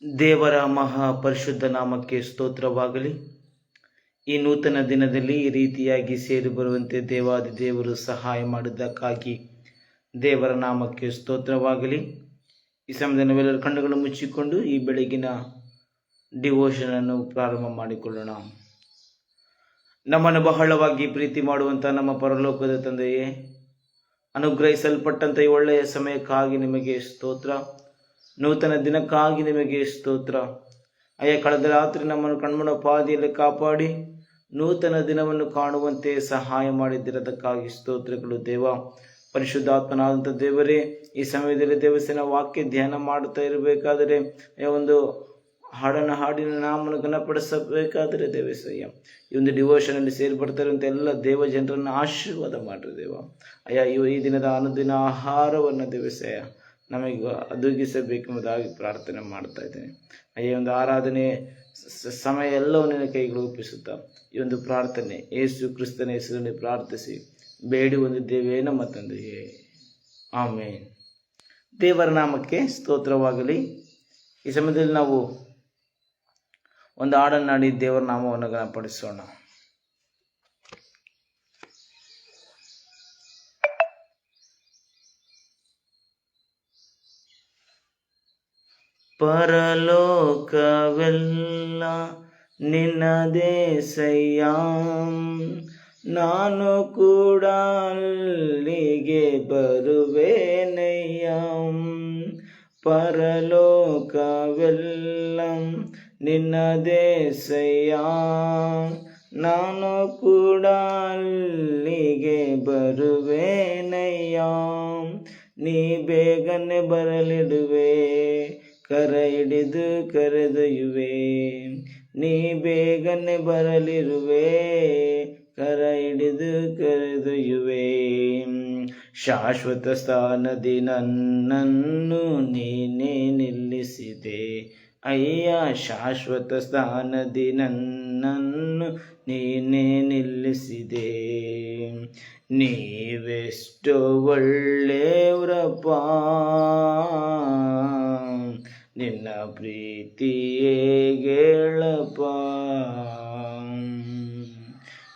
ದೇವರ ಮಹಾಪರಿಶುದ್ಧ ನಾಮಕ್ಕೆ ಸ್ತೋತ್ರವಾಗಲಿ. ಈ ನೂತನ ದಿನದಲ್ಲಿ ಈ ರೀತಿಯಾಗಿ ಸೇರಿ ಬರುವಂತೆ ದೇವಾದಿ ದೇವರು ಸಹಾಯ ಮಾಡಿದ್ದಕ್ಕಾಗಿ ದೇವರ ನಾಮಕ್ಕೆ ಸ್ತೋತ್ರವಾಗಲಿ. ಈ ಸಮಯದಲ್ಲಿ ನಾವೆಲ್ಲರ ಕಣ್ಣುಗಳು ಮುಚ್ಚಿಕೊಂಡು ಈ ಬೆಳಗಿನ ಡಿವೋಷನ್ ಅನ್ನು ಪ್ರಾರಂಭ ಮಾಡಿಕೊಳ್ಳೋಣ. ನಮ್ಮನ್ನು ಬಹಳವಾಗಿ ಪ್ರೀತಿ ಮಾಡುವಂಥ ನಮ್ಮ ಪರಲೋಕದ ತಂದೆಯೇ, ಅನುಗ್ರಹಿಸಲ್ಪಟ್ಟಂಥ ಈ ಒಳ್ಳೆಯ ಸಮಯಕ್ಕಾಗಿ ನಿಮಗೆ ಸ್ತೋತ್ರ. ನೂತನ ದಿನಕ್ಕಾಗಿ ನಿಮಗೆ ಸ್ತೋತ್ರ. ಅಯ್ಯ, ಕಳೆದ ರಾತ್ರಿ ನಮ್ಮನ್ನು ಕಣ್ಮನ ಪಾದಿಯಲ್ಲಿ ಕಾಪಾಡಿ ನೂತನ ದಿನವನ್ನು ಕಾಣುವಂತೆ ಸಹಾಯ ಮಾಡಿದ್ದಿರೋದಕ್ಕಾಗಿ ಸ್ತೋತ್ರಗಳು. ದೇವ, ಪರಿಶುದ್ಧಾತ್ಮನಾದಂಥ ದೇವರೇ, ಈ ಸಮಯದಲ್ಲಿ ದೇವಸ್ಥಾನ ವಾಕ್ಯ ಧ್ಯಾನ ಮಾಡುತ್ತಾ ಇರಬೇಕಾದರೆ ಒಂದು ಹಾಡನ್ನು ಹಾಡಿನ ನಾಮನ್ನು ಘನಪಡಿಸಬೇಕಾದರೆ ದೇವಸಯ್ಯ, ಈ ಒಂದು ಡಿವೋಷನಲ್ಲಿ ಸೇರಿ ಬರ್ತಾರಂತ ಎಲ್ಲ ದೇವ ಜನರನ್ನು ಆಶೀರ್ವಾದ ಮಾಡಿರಿ ದೇವ. ಅಯ್ಯ, ಈ ದಿನದ ಅನುದಿನ ಆಹಾರವನ್ನು ದೇವಸಯ್ಯ ನಮಗೆ ಒದಗಿಸಬೇಕೆಂಬುದಾಗಿ ಪ್ರಾರ್ಥನೆ ಮಾಡ್ತಾ ಇದ್ದೇನೆ. ಅಯ್ಯ, ಒಂದು ಆರಾಧನೆ ಸಮಯ ಎಲ್ಲವೂ ನಿನ್ನ ಕೈಗಳು ಒಪ್ಪಿಸುತ್ತಾ ಈ ಒಂದು ಪ್ರಾರ್ಥನೆ ಯೇಸು ಕ್ರಿಸ್ತನ ಹೆಸರಲ್ಲಿ ಪ್ರಾರ್ಥಿಸಿ ಬೇಡಿ ಹೊಂದಿದ್ದೇವೆ ನಮ್ಮ ತಂದೆಯೇ, ಆಮೇನ್. ದೇವರ ನಾಮಕ್ಕೆ ಸ್ತೋತ್ರವಾಗಲಿ. ಈ ಸಮಯದಲ್ಲಿ ನಾವು ಒಂದು ಹಾಡನ್ನಾಡಿ ದೇವರ ನಾಮವನ್ನು ಘನಪಡಿಸೋಣ. ಪರಲೋಕವೆಲ್ಲ ನಿನ್ನದೇಸಯ್ಯ, ನಾನು ಕೂಡ ಅಲ್ಲಿಗೆ ಬರುವೇನಯ್ಯ. ಪರಲೋಕವೆಲ್ಲ ನಿನ್ನದೇಸಯ್ಯ, ನಾನು ಕೂಡ ಅಲ್ಲಿಗೆ ಬರುವೇನಯ್ಯ. ನೀ ಬೇಗನೆ ಬರಲಿಡುವೆ, ಕರ ಹಿಡಿದು ಕರೆದೊಯ್ಯುವೆ. ನೀ ಬೇಗನೆ ಬರಲಿರುವೆ, ಕರ ಹಿಡಿದು ಕರೆದೊಯ್ಯುವೆ. ಶಾಶ್ವತ ಸ್ಥಾನದಿ ನನ್ನನ್ನು ನೀನೇ ನಿಲ್ಲಿಸಿದೆ ಅಯ್ಯ, ಶಾಶ್ವತ ಸ್ಥಾನದಿ ನನ್ನನ್ನು ನೀನೇ ನಿಲ್ಲಿಸಿದೆ. ನೀವೆಷ್ಟು ಒಳ್ಳೆಯವರಪ್ಪ, ನಿನ್ನ ಪ್ರೀತಿಯೇ ಹೇಳಪ್ಪ.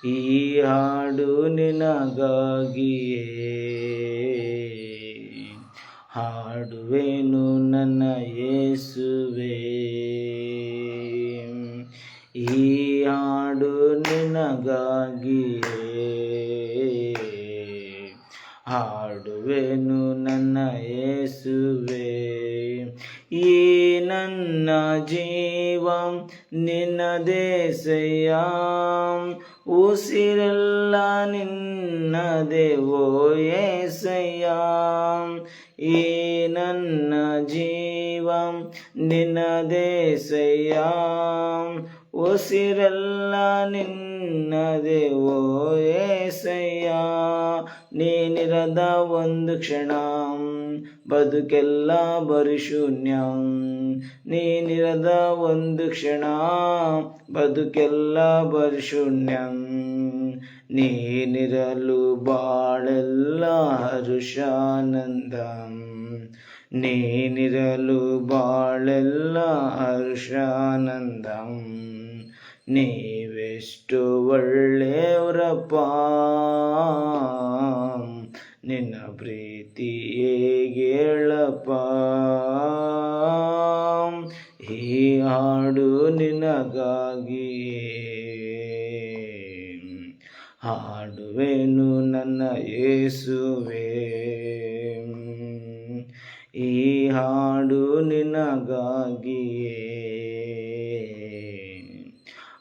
ಈ ಹಾಡು ನಿನಗಾಗಿಯೇ ಹಾಡುವೆನು ನನ್ನ ಯೇಸುವೇ. ಈ ಹಾಡು ನಿನಗಾಗಿಯೇ ಹಾಡುವೆನು ನನ್ನ ಯೇಸುವೇ. ಈ ನನ್ನ ಜೀವ ನಿನ್ನದೇಸಯ್ಯ, ಉಸಿರೆಲ್ಲ ನಿನ್ನದೇ ಓ ಯೇಸಯ್ಯ. ಈ ನನ್ನ ಜೀವ ನಿನ್ನದೇಸಯ್ಯ, ಉಸಿರೆಲ್ಲ ನಿನ್ನದೇ ಓ ಯೇಸಯ್ಯ. ನೀನಿರದ ಒಂದು ಕ್ಷಣ ಬದುಕೆಲ್ಲ ಬರಿ ಶೂನ್ಯ. ನೀನಿರದ ಒಂದು ಕ್ಷಣ ಬದುಕೆಲ್ಲ ಬರಿ ಶೂನ್ಯ. ನೀನಿರಲು ಬಾಳೆಲ್ಲ ಹರುಷಾನಂದ. ನೀನಿರಲು ಬಾಳೆಲ್ಲ ಹರ್ಷಾನಂದ. ನೀವೆಷ್ಟು ಒಳ್ಳೆಯವರಪ್ಪ, ನಿನ್ನ ಪ್ರೀತಿ ಹೇಳಪ್ಪ. ಈ ಹಾಡು ನಿನಗಾಗಿಯೇ ಹಾಡುವೆನು ನನ್ನ ಯೇಸುವೇ. ಈ ಹಾಡು ನಿನಗಾಗಿಯೇ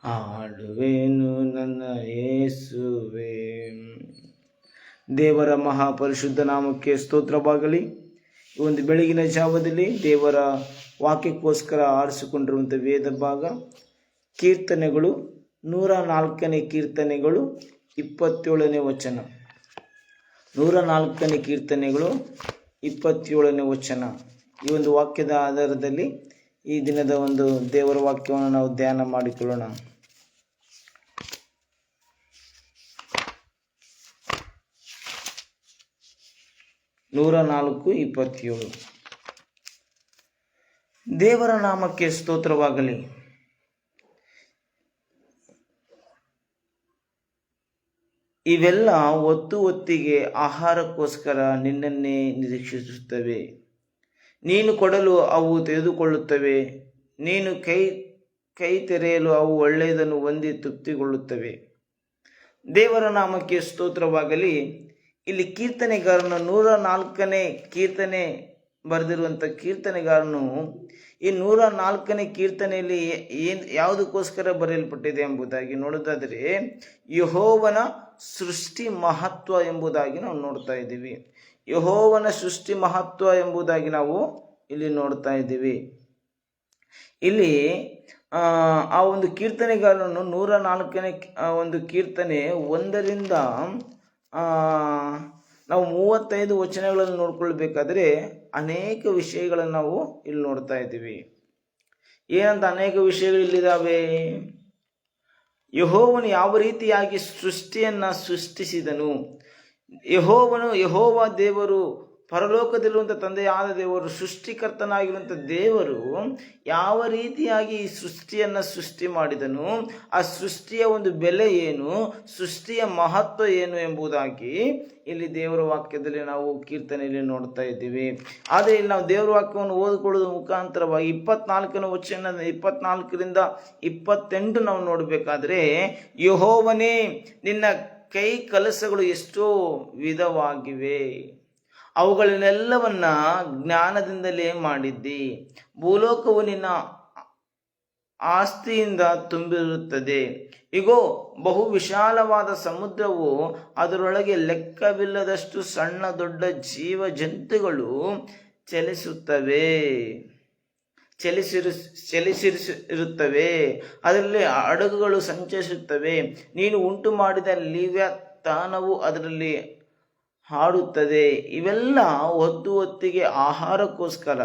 ಹಾಡುವೆನು ನನ್ನ ಯೇಸುವೇ. ದೇವರ ಮಹಾಪರಿಶುದ್ಧ ನಾಮಕ್ಕೆ ಸ್ತೋತ್ರವಾಗಲಿ. ಈ ಒಂದು ಬೆಳಗಿನ ಜಾವದಲ್ಲಿ ದೇವರ ವಾಕ್ಯಕ್ಕೋಸ್ಕರ ಆರಿಸಿಕೊಂಡಿರುವಂಥ ವೇದ ಭಾಗ ಕೀರ್ತನೆಗಳು 104ನೇ ಕೀರ್ತನೆಗಳು 27ನೇ ವಚನ. 104ನೇ ಕೀರ್ತನೆಗಳು 27ನೇ ವಚನ. ಈ ಒಂದು ವಾಕ್ಯದ ಆಧಾರದಲ್ಲಿ ಈ ದಿನದ ಒಂದು ದೇವರ ವಾಕ್ಯವನ್ನು ನಾವು ಧ್ಯಾನ ಮಾಡಿಕೊಳ್ಳೋಣ. 104:27. ದೇವರ ನಾಮಕ್ಕೆ ಸ್ತೋತ್ರವಾಗಲಿ. ಇವೆಲ್ಲ ಹೊತ್ತಿಗೆ ಆಹಾರಕ್ಕೋಸ್ಕರ ನಿನ್ನನ್ನೇ ನಿರೀಕ್ಷಿಸುತ್ತವೆ. ನೀನು ಕೊಡಲು ಅವು ತೆಗೆದುಕೊಳ್ಳುತ್ತವೆ. ನೀನು ಕೈ ತೆರೆಯಲು ಅವು ಒಳ್ಳೆಯದನ್ನು ಹೊಂದಿ ತೃಪ್ತಿಗೊಳ್ಳುತ್ತವೆ. ದೇವರ ನಾಮಕ್ಕೆ ಸ್ತೋತ್ರವಾಗಲಿ. ಇಲ್ಲಿ ಕೀರ್ತನೆಗಾರನು 104ನೇ ಕೀರ್ತನೆ ಬರೆದಿರುವಂಥ ಕೀರ್ತನೆಗಾರನು ಈ 104ನೇ ಕೀರ್ತನೆಯಲ್ಲಿ ಯಾವುದಕ್ಕೋಸ್ಕರ ಬರೆಯಲ್ಪಟ್ಟಿದೆ ಎಂಬುದಾಗಿ ನೋಡೋದಾದರೆ ಯೆಹೋವನ ಸೃಷ್ಟಿ ಮಹತ್ವ ಎಂಬುದಾಗಿ ನಾವು ನೋಡ್ತಾ ಇದ್ದೀವಿ. ಯೆಹೋವನ ಸೃಷ್ಟಿ ಮಹತ್ವ ಎಂಬುದಾಗಿ ನಾವು ಇಲ್ಲಿ ನೋಡ್ತಾ ಇದ್ದೀವಿ. ಇಲ್ಲಿ ಆ ಒಂದು ಕೀರ್ತನೆಗಾರನು 104ನೇ ಒಂದು ಕೀರ್ತನೆ 1ರಿಂದ ನಾವು 35 ವಚನಗಳನ್ನು ನೋಡ್ಕೊಳ್ಬೇಕಾದ್ರೆ ಅನೇಕ ವಿಷಯಗಳನ್ನು ನಾವು ಇಲ್ಲಿ ನೋಡ್ತಾ ಇದ್ದೀವಿ. ಏನಂತ ಅನೇಕ ವಿಷಯಗಳು ಇಲ್ಲಿದ್ದಾವೆ. ಯೆಹೋವನು ಯಾವ ರೀತಿಯಾಗಿ ಸೃಷ್ಟಿಯನ್ನು ಸೃಷ್ಟಿಸಿದನು, ಯೆಹೋವ ದೇವರು, ಪರಲೋಕದಲ್ಲಿರುವಂಥ ತಂದೆಯಾದ ದೇವರು, ಸೃಷ್ಟಿಕರ್ತನಾಗಿರುವಂಥ ದೇವರು ಯಾವ ರೀತಿಯಾಗಿ ಈ ಸೃಷ್ಟಿಯನ್ನು ಸೃಷ್ಟಿ ಮಾಡಿದನು, ಆ ಸೃಷ್ಟಿಯ ಒಂದು ಬೆಲೆ ಏನು, ಸೃಷ್ಟಿಯ ಮಹತ್ವ ಏನು ಎಂಬುದಾಗಿ ಇಲ್ಲಿ ದೇವರ ವಾಕ್ಯದಲ್ಲಿ ನಾವು ಕೀರ್ತನೆಯಲ್ಲಿ ನೋಡ್ತಾ ಇದ್ದೀವಿ. ಆದರೆ ಇಲ್ಲಿ ನಾವು ದೇವರ ವಾಕ್ಯವನ್ನು ಓದಿಕೊಳ್ಳೋದ್ರ ಮುಖಾಂತರವಾಗಿ 24ನೇ ವಚನ 24ರಿಂದ 28 ನಾವು ನೋಡಬೇಕಾದ್ರೆ, ಯೆಹೋವನೇ ನಿನ್ನ ಕೈ ಕೆಲಸಗಳು ಎಷ್ಟೋ ವಿಧವಾಗಿವೆ, ಅವುಗಳನ್ನೆಲ್ಲವನ್ನ ಜ್ಞಾನದಿಂದಲೇ ಮಾಡಿದ್ದಿ. ಭೂಲೋಕವು ನಿನ್ನ ಆಸ್ತಿಯಿಂದ ತುಂಬಿರುತ್ತದೆ. ಇಗೋ, ಬಹು ವಿಶಾಲವಾದ ಸಮುದ್ರವು, ಅದರೊಳಗೆ ಲೆಕ್ಕವಿಲ್ಲದಷ್ಟು ಸಣ್ಣ ದೊಡ್ಡ ಜೀವ ಜಂತುಗಳು ಚಲಿಸಿರುತ್ತವೆ. ಅದರಲ್ಲಿ ಹಡಗುಗಳು ಸಂಚರಿಸುತ್ತವೆ. ನೀನು ಉಂಟು ಮಾಡಿದ ಲಿವ್ಯತಾನವು ಅದರಲ್ಲಿ ಹಾಡುತ್ತದೆ. ಇವೆಲ್ಲ ಹೊತ್ತಿಗೆ ಆಹಾರಕ್ಕೋಸ್ಕರ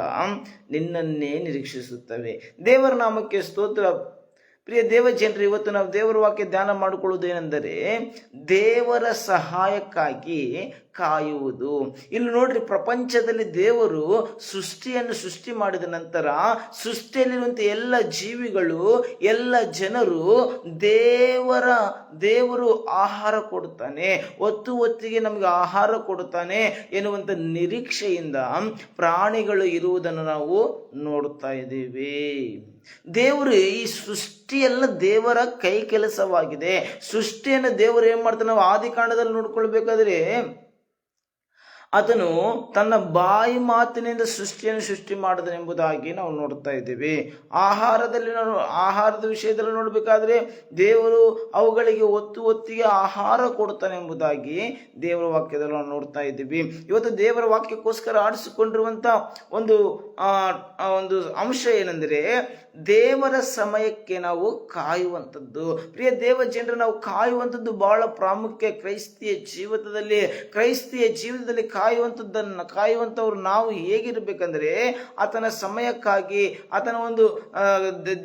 ನಿನ್ನನ್ನೇ ನಿರೀಕ್ಷಿಸುತ್ತವೆ. ದೇವರ ನಾಮಕ್ಕೆ ಸ್ತೋತ್ರ. ಪ್ರಿಯ ದೇವ ಜನರು, ಇವತ್ತು ನಾವು ದೇವರ ವಾಕ್ಯ ಧ್ಯಾನ ಮಾಡಿಕೊಳ್ಳುವುದೇನೆಂದರೆ ದೇವರ ಸಹಾಯಕ್ಕಾಗಿ ಕಾಯುವುದು. ಇಲ್ಲಿ ನೋಡ್ರಿ, ಪ್ರಪಂಚದಲ್ಲಿ ದೇವರು ಸೃಷ್ಟಿಯನ್ನು ಸೃಷ್ಟಿ ಮಾಡಿದ ನಂತರ ಸೃಷ್ಟಿಯಲ್ಲಿರುವಂಥ ಎಲ್ಲ ಜೀವಿಗಳು, ಎಲ್ಲ ಜನರು ದೇವರು ಆಹಾರ ಕೊಡುತ್ತಾನೆ, ಹೊತ್ತಿಗೆ ನಮಗೆ ಆಹಾರ ಕೊಡುತ್ತಾನೆ ಎನ್ನುವಂಥ ನಿರೀಕ್ಷೆಯಿಂದ ಪ್ರಾಣಿಗಳು ಇರುವುದನ್ನು ನಾವು ನೋಡ್ತಾ ಇದ್ದೀವಿ. ದೇವರು ಈ ಸೃಷ್ಟಿಯೆಲ್ಲ ದೇವರ ಕೈ ಕೆಲಸವಾಗಿದೆ. ಸೃಷ್ಟಿಯನ್ನು ದೇವರು ಏನ್ ಮಾಡ್ತಾನೆ, ನಾವು ಆದಿಕಾಂಡದಲ್ಲಿ ನೋಡ್ಕೊಳ್ಬೇಕಾದ್ರೆ ಆತನು ತನ್ನ ಬಾಯಿ ಮಾತಿನಿಂದ ಸೃಷ್ಟಿಯನ್ನು ಸೃಷ್ಟಿ ಮಾಡಿದನೆಂಬುದಾಗಿ ನಾವು ನೋಡ್ತಾ ಇದ್ದೀವಿ. ಆಹಾರದ ವಿಷಯದಲ್ಲಿ ನೋಡಬೇಕಾದ್ರೆ ದೇವರು ಅವುಗಳಿಗೆ ಹೊತ್ತಿಗೆ ಆಹಾರ ಕೊಡ್ತಾನೆ ಎಂಬುದಾಗಿ ದೇವರ ವಾಕ್ಯದಲ್ಲಿ ನಾವು ನೋಡ್ತಾ ಇದ್ದೀವಿ. ಇವತ್ತು ದೇವರ ವಾಕ್ಯಕ್ಕೋಸ್ಕರ ಆಡಿಸಿಕೊಂಡಿರುವಂತ ಒಂದು ಅಂಶ ಏನೆಂದರೆ ದೇವರ ಸಮಯಕ್ಕೆ ನಾವು ಕಾಯುವಂಥದ್ದು. ಪ್ರಿಯ ದೇವ ಜನರು, ನಾವು ಕಾಯುವಂಥದ್ದು ಬಹಳ ಪ್ರಾಮುಖ್ಯ. ಕ್ರೈಸ್ತಿಯ ಜೀವಿತದಲ್ಲಿ ಕಾಯುವಂಥವ್ರು ನಾವು ಹೇಗಿರ್ಬೇಕಂದ್ರೆ, ಆತನ ಸಮಯಕ್ಕಾಗಿ, ಆತನ ಒಂದು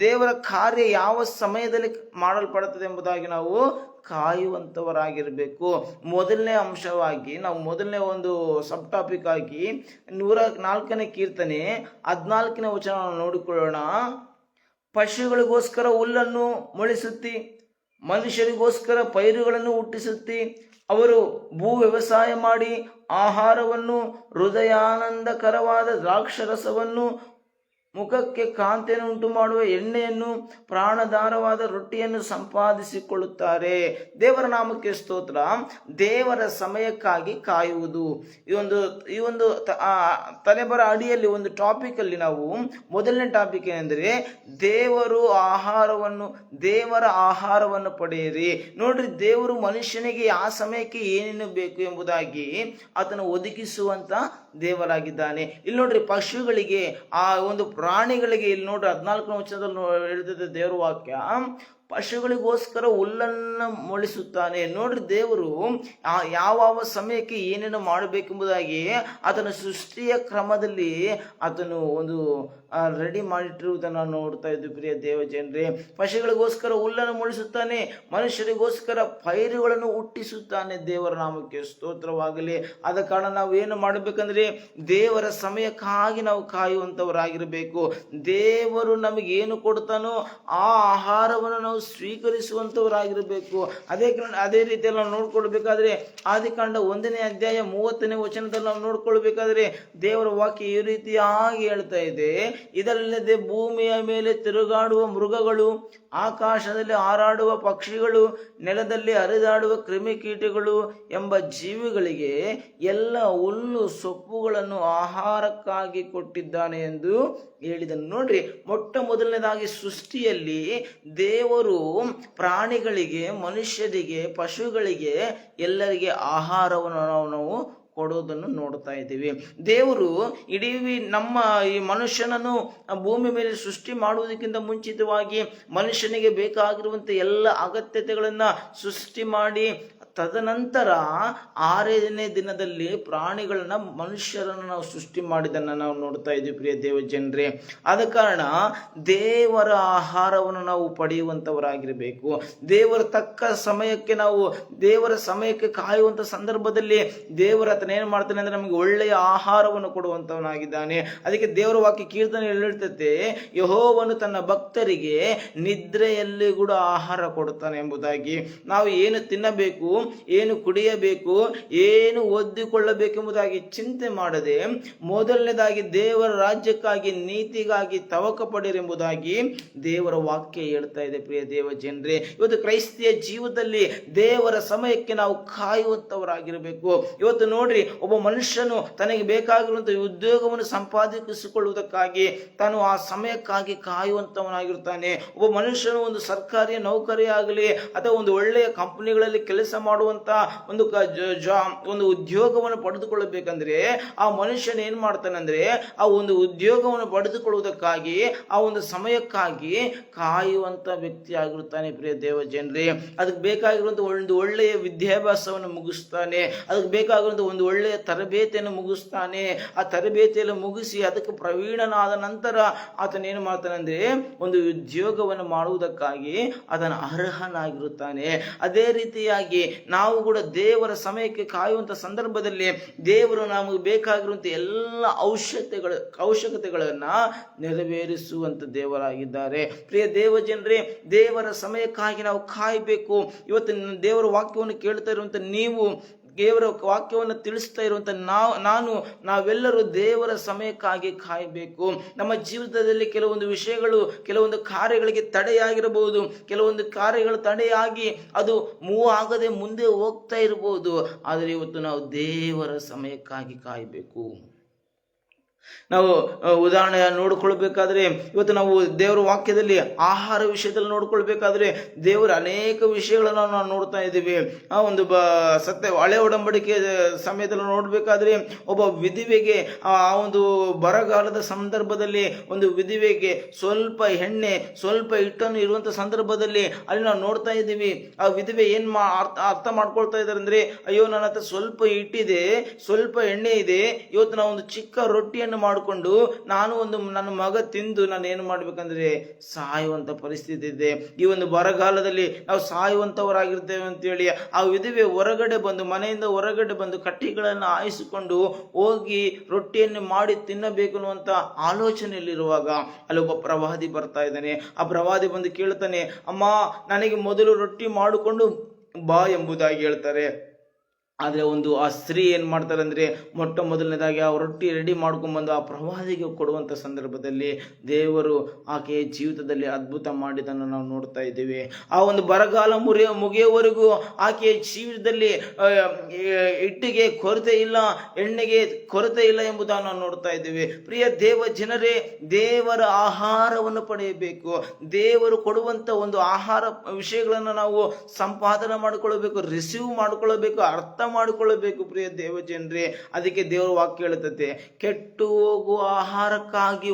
ದೇವರ ಕಾರ್ಯ ಯಾವ ಸಮಯದಲ್ಲಿ ಮಾಡಲ್ಪಡುತ್ತದೆ ಎಂಬುದಾಗಿ ನಾವು ಕಾಯುವಂಥವರಾಗಿರಬೇಕು. ಮೊದಲನೇ ಅಂಶವಾಗಿ ನಾವು ಮೊದಲನೇ ಒಂದು ಸಬ್ ಟಾಪಿಕ್ ಆಗಿ 104ನೇ ಕೀರ್ತನೆ 14ನೇ ವಚನ ನೋಡಿಕೊಳ್ಳೋಣ. ಪಶುಗಳಿಗೋಸ್ಕರ ಹುಲ್ಲನ್ನು ಮೊಳೆಸುತ್ತಿ, ಮನುಷ್ಯರಿಗೋಸ್ಕರ ಪೈರುಗಳನ್ನು ಹುಟ್ಟಿಸುತ್ತಿ, ಅವರು ಭೂ ವ್ಯವಸಾಯ ಮಾಡಿ ಆಹಾರವನ್ನು, ಹೃದಯಾನಂದಕರವಾದ ದ್ರಾಕ್ಷರಸವನ್ನು, ಮುಖಕ್ಕೆ ಕಾಂತಿಯನ್ನು ಉಂಟು ಮಾಡುವ ಎಣ್ಣೆಯನ್ನು, ಪ್ರಾಣಧಾರವಾದ ರೊಟ್ಟಿಯನ್ನು ಸಂಪಾದಿಸಿಕೊಳ್ಳುತ್ತಾರೆ. ದೇವರ ನಾಮಕ್ಕೆ ಸ್ತೋತ್ರ. ದೇವರ ಸಮಯಕ್ಕಾಗಿ ಕಾಯುವುದು, ಈ ಒಂದು ತಲೆಬರ ಅಡಿಯಲ್ಲಿ ಒಂದು ಟಾಪಿಕ್ ಅಲ್ಲಿ ನಾವು ಮೊದಲನೇ ಟಾಪಿಕ್ ಏನೆಂದರೆ ದೇವರ ಆಹಾರವನ್ನು ಪಡೆಯಿರಿ. ನೋಡ್ರಿ, ದೇವರು ಮನುಷ್ಯನಿಗೆ ಆ ಸಮಯಕ್ಕೆ ಏನೇನು ಬೇಕು ಎಂಬುದಾಗಿ ಆತನು ಒದಗಿಸುವಂತ ದೇವರಾಗಿದ್ದಾನೆ. ಇಲ್ಲಿ ನೋಡ್ರಿ, ಪಶುಗಳಿಗೆ, ಆ ಒಂದು ಪ್ರಾಣಿಗಳಿಗೆ, ಇಲ್ಲಿ ನೋಡ್ರಿ 14ನೇ ವಚನದಲ್ಲಿ ಹೇಳ್ತಿದ್ದ ದೇವರ ವಾಕ್ಯ, ಪಶುಗಳಿಗೋಸ್ಕರ ಹುಲ್ಲನ್ನು ಮೊಳಿಸುತ್ತಾನೆ. ನೋಡ್ರಿ, ದೇವರು ಯಾವ ಸಮಯಕ್ಕೆ ಏನೇನು ಮಾಡಬೇಕೆಂಬುದಾಗಿ ಆತನ ಸೃಷ್ಟಿಯ ಕ್ರಮದಲ್ಲಿ ಆತನು ಒಂದು ರೆಡಿ ಮಾಡಿಟ್ಟಿರುವುದನ್ನು ನಾವು ನೋಡ್ತಾ ಇದ್ವಿ. ಪ್ರಿಯ ದೇವ ಜನರೇ, ಪಶುಗಳಿಗೋಸ್ಕರ ಹುಲ್ಲನ್ನು ಮೊಳಿಸುತ್ತಾನೆ, ಮನುಷ್ಯರಿಗೋಸ್ಕರ ಪೈರುಗಳನ್ನು ಹುಟ್ಟಿಸುತ್ತಾನೆ. ದೇವರ ನಾಮಕ್ಕೆ ಸ್ತೋತ್ರವಾಗಲಿ. ಆದ ಕಾರಣ ನಾವು ಏನು ಮಾಡಬೇಕಂದ್ರೆ ದೇವರ ಸಮಯಕ್ಕಾಗಿ ನಾವು ಕಾಯುವಂಥವರಾಗಿರಬೇಕು. ದೇವರು ನಮಗೆ ಏನು ಕೊಡ್ತಾನೋ ಆ ಆಹಾರವನ್ನು ನಾವು ಸ್ವೀಕರಿಸುವಂಥವರಾಗಿರಬೇಕು. ಅದೇ ರೀತಿಯಲ್ಲಿ ನಾವು ನೋಡ್ಕೊಳ್ಬೇಕಾದ್ರೆ ಆದಿಕಾಂಡ 1ನೇ ಅಧ್ಯಾಯ 30ನೇ ವಚನದಲ್ಲಿ ನಾವು ನೋಡ್ಕೊಳ್ಬೇಕಾದ್ರೆ ದೇವರ ವಾಕ್ಯ ಈ ರೀತಿಯಾಗಿ ಹೇಳ್ತಾ ಇದೆ, ಇದಲ್ಲದೆ ಭೂಮಿಯ ಮೇಲೆ ತಿರುಗಾಡುವ ಮೃಗಗಳು, ಆಕಾಶದಲ್ಲಿ ಹಾರಾಡುವ ಪಕ್ಷಿಗಳು, ನೆಲದಲ್ಲಿ ಹರಿದಾಡುವ ಕ್ರಿಮಿಕೀಟಗಳು ಎಂಬ ಜೀವಿಗಳಿಗೆ ಎಲ್ಲ ಹುಲ್ಲು ಸೊಪ್ಪುಗಳನ್ನು ಆಹಾರಕ್ಕಾಗಿ ಕೊಟ್ಟಿದ್ದಾನೆ ಎಂದು ಹೇಳಿದನು. ನೋಡ್ರಿ, ಮೊಟ್ಟ ಮೊದಲನೇದಾಗಿ ಸೃಷ್ಟಿಯಲ್ಲಿ ದೇವರು ಪ್ರಾಣಿಗಳಿಗೆ, ಮನುಷ್ಯರಿಗೆ, ಪಶುಗಳಿಗೆ ಎಲ್ಲರಿಗೆ ಆಹಾರವನ್ನು ನಾವು ಕೊಡೋದನ್ನು ನೋಡ್ತಾ ಇದ್ದೀವಿ. ದೇವರು ಇಡೀ ನಮ್ಮ ಈ ಮನುಷ್ಯನನ್ನು ಭೂಮಿ ಮೇಲೆ ಸೃಷ್ಟಿ ಮಾಡುವುದಕ್ಕಿಂತ ಮುಂಚಿತವಾಗಿ ಮನುಷ್ಯನಿಗೆ ಬೇಕಾಗಿರುವಂಥ ಎಲ್ಲ ಅಗತ್ಯತೆಗಳನ್ನು ಸೃಷ್ಟಿ ಮಾಡಿ ತದನಂತರ 6ನೇ ದಿನದಲ್ಲಿ ಪ್ರಾಣಿಗಳನ್ನ, ಮನುಷ್ಯರನ್ನು ನಾವು ಸೃಷ್ಟಿ ಮಾಡಿದ್ದನ್ನು ನಾವು ನೋಡ್ತಾ ಇದ್ದೀವಿ. ಪ್ರಿಯ ದೇವ ಜನರೇ, ಆದ ಕಾರಣ ದೇವರ ಆಹಾರವನ್ನು ನಾವು ಪಡೆಯುವಂಥವರಾಗಿರಬೇಕು. ದೇವರ ತಕ್ಕ ಸಮಯಕ್ಕೆ ನಾವು ದೇವರ ಸಮಯಕ್ಕೆ ಕಾಯುವಂಥ ಸಂದರ್ಭದಲ್ಲಿ ದೇವರ ಏನು ಮಾಡ್ತಾನೆ ಅಂದರೆ ನಮಗೆ ಒಳ್ಳೆಯ ಆಹಾರವನ್ನು ಕೊಡುವಂಥವನಾಗಿದ್ದಾನೆ. ಅದಕ್ಕೆ ದೇವರ ವಾಕ್ಯ ಕೀರ್ತನೆ ಹೇಳ್ತೈತೆ, ಯೆಹೋವನು ತನ್ನ ಭಕ್ತರಿಗೆ ನಿದ್ರೆಯಲ್ಲಿ ಕೂಡ ಆಹಾರ ಕೊಡುತ್ತಾನೆ ಎಂಬುದಾಗಿ. ನಾವು ಏನು ತಿನ್ನಬೇಕು, ಏನು ಕುಡಿಯಬೇಕು, ಏನು ಒದ್ದಿಕೊಳ್ಳಬೇಕೆಂಬುದಾಗಿ ಚಿಂತೆ ಮಾಡದೆ ಮೊದಲನೇದಾಗಿ ದೇವರ ರಾಜ್ಯಕ್ಕಾಗಿ, ನೀತಿಗಾಗಿ ತವಕ ಪಡಿರೆಂಬುದಾಗಿ ದೇವರ ವಾಕ್ಯ ಹೇಳ್ತಾ ಇದೆ. ಪ್ರಿಯ ದೇವ ಜನರೇ, ಇವತ್ತು ಕ್ರೈಸ್ತಿಯ ಜೀವನದಲ್ಲಿ ದೇವರ ಸಮಯಕ್ಕೆ ನಾವು ಕಾಯುವಂತವರಾಗಿರಬೇಕು. ಇವತ್ತು ನೋಡ್ರಿ, ಒಬ್ಬ ಮನುಷ್ಯನು ತನಗೆ ಬೇಕಾಗಿರುವಂತಹ ಉದ್ಯೋಗವನ್ನು ಸಂಪಾದಿಸಿಕೊಳ್ಳುವುದಕ್ಕಾಗಿ ತಾನು ಆ ಸಮಯಕ್ಕಾಗಿ ಕಾಯುವಂತವನಾಗಿರ್ತಾನೆ. ಒಬ್ಬ ಮನುಷ್ಯನು ಒಂದು ಸರ್ಕಾರಿ ನೌಕರಿ ಆಗಲಿ ಅಥವಾ ಒಂದು ಒಳ್ಳೆಯ ಕಂಪನಿಗಳಲ್ಲಿ ಕೆಲಸ ಮಾಡುವಂತ ಒಂದು ಉದ್ಯೋಗವನ್ನು ಪಡೆದುಕೊಳ್ಳಬೇಕಂದ್ರೆ ಆ ಮನುಷ್ಯನ ಏನ್ ಮಾಡ್ತಾನೆ ಅಂದ್ರೆ ಆ ಒಂದು ಉದ್ಯೋಗವನ್ನು ಪಡೆದುಕೊಳ್ಳುವುದಕ್ಕಾಗಿ ಆ ಒಂದು ಸಮಯಕ್ಕಾಗಿ ಕಾಯುವಂತ ವ್ಯಕ್ತಿ ಆಗಿರುತ್ತಾನೆ. ಪ್ರಿಯ ದೇವ ಜನರೇ, ಅದಕ್ಕೆ ಬೇಕಾಗಿರುವಂತ ಒಂದು ಒಳ್ಳೆಯ ವಿದ್ಯಾಭ್ಯಾಸವನ್ನು ಮುಗಿಸ್ತಾನೆ, ಅದಕ್ಕೆ ಬೇಕಾಗಿರುವಂತ ಒಂದು ಒಳ್ಳೆಯ ತರಬೇತಿಯನ್ನು ಮುಗಿಸ್ತಾನೆ. ಆ ತರಬೇತಿಯನ್ನು ಮುಗಿಸಿ ಅದಕ್ಕೆ ಪ್ರವೀಣನಾದ ನಂತರ ಆತನೇನು ಮಾಡ್ತಾನೆ ಅಂದ್ರೆ ಒಂದು ಉದ್ಯೋಗವನ್ನು ಮಾಡುವುದಕ್ಕಾಗಿ ಅದನ್ನು ಅರ್ಹನಾಗಿರುತ್ತಾನೆ. ಅದೇ ರೀತಿಯಾಗಿ ನಾವು ಕೂಡ ದೇವರ ಸಮಯಕ್ಕೆ ಕಾಯುವಂತ ಸಂದರ್ಭದಲ್ಲಿ ದೇವರು ನಮಗೆ ಬೇಕಾಗಿರುವಂತ ಎಲ್ಲ ಅವಶ್ಯಕತೆಗಳನ್ನ ನೆರವೇರಿಸುವಂತ ದೇವರಾಗಿದ್ದಾರೆ. ಪ್ರಿಯ ದೇವ ಜನರೇ, ದೇವರ ಸಮಯಕ್ಕಾಗಿ ನಾವು ಕಾಯಬೇಕು. ಇವತ್ತು ದೇವರ ವಾಕ್ಯವನ್ನು ಕೇಳ್ತಾ ಇರುವಂತ ನೀವು, ದೇವರ ವಾಕ್ಯವನ್ನು ತಿಳಿಸ್ತಾ ಇರುವಂತ ನಾವೆಲ್ಲರೂ ದೇವರ ಸಮಯಕ್ಕಾಗಿ ಕಾಯಬೇಕು. ನಮ್ಮ ಜೀವಿತದಲ್ಲಿ ಕೆಲವೊಂದು ವಿಷಯಗಳು, ಕೆಲವೊಂದು ಕಾರ್ಯಗಳಿಗೆ ತಡೆಯಾಗಿರಬಹುದು, ಕೆಲವೊಂದು ಕಾರ್ಯಗಳು ತಡೆಯಾಗಿ ಅದು ಮೂವ್ ಆಗದೆ ಮುಂದೆ ಹೋಗ್ತಾ ಇರಬಹುದು. ಆದರೆ ಇವತ್ತು ನಾವು ದೇವರ ಸಮಯಕ್ಕಾಗಿ ಕಾಯಬೇಕು. ನಾವು ಉದಾಹರಣೆ ನೋಡ್ಕೊಳ್ಬೇಕಾದ್ರೆ ಇವತ್ತು ನಾವು ದೇವರ ವಾಕ್ಯದಲ್ಲಿ ಆಹಾರ ವಿಷಯದಲ್ಲಿ ನೋಡ್ಕೊಳ್ಬೇಕಾದ್ರೆ ದೇವರ ಅನೇಕ ವಿಷಯಗಳನ್ನು ನಾವು ನೋಡ್ತಾ ಇದ್ದೀವಿ. ಆ ಒಂದು ಹಳೆ ಒಡಂಬಡಿಕೆ ಸಮಯದಲ್ಲಿ ನೋಡ್ಬೇಕಾದ್ರೆ ಒಬ್ಬ ವಿಧವೆಗೆ ಆ ಒಂದು ಬರಗಾಲದ ಸಂದರ್ಭದಲ್ಲಿ ಒಂದು ವಿಧವೆಗೆ ಸ್ವಲ್ಪ ಎಣ್ಣೆ, ಸ್ವಲ್ಪ ಹಿಟ್ಟನ್ನು ಇರುವಂತ ಸಂದರ್ಭದಲ್ಲಿ ಅಲ್ಲಿ ನಾವು ನೋಡ್ತಾ ಇದ್ದೀವಿ. ಆ ವಿಧವೆ ಏನ್ ಅರ್ಥ ಮಾಡ್ಕೊಳ್ತಾ ಇದ್ದಾರೆ ಅಂದ್ರೆ, ಅಯ್ಯೋ ನನ್ನ ಹತ್ರ ಸ್ವಲ್ಪ ಹಿಟ್ಟಿದೆ, ಸ್ವಲ್ಪ ಎಣ್ಣೆ ಇದೆ, ಇವತ್ತು ನಾವು ಒಂದು ಚಿಕ್ಕ ರೊಟ್ಟಿಯನ್ನು ಮಾಡಿಕೊಂಡು ನಾನು ನನ್ನ ಮಗ ತಿಂದು ನಾನು ಏನು ಮಾಡ್ಬೇಕಂದ್ರೆ ಸಾಯುವಂತ ಪರಿಸ್ಥಿತಿ ಇದೆ. ಈ ಒಂದು ಬರಗಾಲದಲ್ಲಿ ನಾವು ಸಾಯುವಂತವರಾಗಿರ್ತೇವೆ ಅಂತೇಳಿ ಆ ವಿಧವೆ ಹೊರಗಡೆ ಬಂದು, ಮನೆಯಿಂದ ಹೊರಗಡೆ ಬಂದು ಕಟ್ಟಿಗಳನ್ನು ಆಯಿಸಿಕೊಂಡು ಹೋಗಿ ರೊಟ್ಟಿಯನ್ನು ಮಾಡಿ ತಿನ್ನಬೇಕು ಅನ್ನುವಂತ ಆಲೋಚನೆಯಲ್ಲಿರುವಾಗ ಅಲ್ಲೊಬ್ಬ ಪ್ರವಾದಿ ಬರ್ತಾ ಇದ್ದಾನೆ. ಆ ಪ್ರವಾದಿ ಬಂದು ಕೇಳ್ತಾನೆ, ಅಮ್ಮ ನನಗೆ ಮೊದಲು ರೊಟ್ಟಿ ಮಾಡಿಕೊಂಡು ಬಾ ಎಂಬುದಾಗಿ ಹೇಳ್ತಾರೆ. ಆದರೆ ಆ ಸ್ತ್ರೀ ಏನು ಮಾಡ್ತಾರೆ ಅಂದರೆ ಮೊಟ್ಟ ಮೊದಲನೇದಾಗಿ ಆ ರೊಟ್ಟಿ ರೆಡಿ ಮಾಡ್ಕೊಂಡ್ಬಂದು ಆ ಪ್ರವಾದಿಗೆ ಕೊಡುವಂಥ ಸಂದರ್ಭದಲ್ಲಿ ದೇವರು ಆಕೆಯ ಜೀವಿತದಲ್ಲಿ ಅದ್ಭುತ ಮಾಡಿದ್ದನ್ನು ನಾವು ನೋಡ್ತಾ ಇದ್ದೀವಿ. ಆ ಒಂದು ಬರಗಾಲ ಮುಗಿಯುವವರೆಗೂ ಆಕೆಯ ಜೀವಿತದಲ್ಲಿ ಹಿಟ್ಟಿಗೆ ಕೊರತೆ ಇಲ್ಲ, ಎಣ್ಣೆಗೆ ಕೊರತೆ ಇಲ್ಲ ಎಂಬುದನ್ನು ನಾವು ನೋಡ್ತಾ ಇದ್ದೀವಿ. ಪ್ರಿಯ ದೇವ ಜನರೇ, ದೇವರ ಆಹಾರವನ್ನು ಪಡೆಯಬೇಕು. ದೇವರು ಕೊಡುವಂಥ ಒಂದು ಆಹಾರ ವಿಷಯಗಳನ್ನು ನಾವು ಸಂಪಾದನೆ ಮಾಡಿಕೊಳ್ಳಬೇಕು, ರಿಸೀವ್ ಮಾಡಿಕೊಳ್ಳಬೇಕು, ಅರ್ಥ ಮಾಡಿಕೊಳ್ಳಬೇಕು. ಪ್ರಿಯ ದೇವ ಜನರೇ, ಅದಕ್ಕೆ ದೇವರ ವಾಕ್ಯ ಹೇಳುತ್ತದೆ, ಕೆಟ್ಟು ಹೋಗುವ ಆಹಾರಕ್ಕಾಗಿ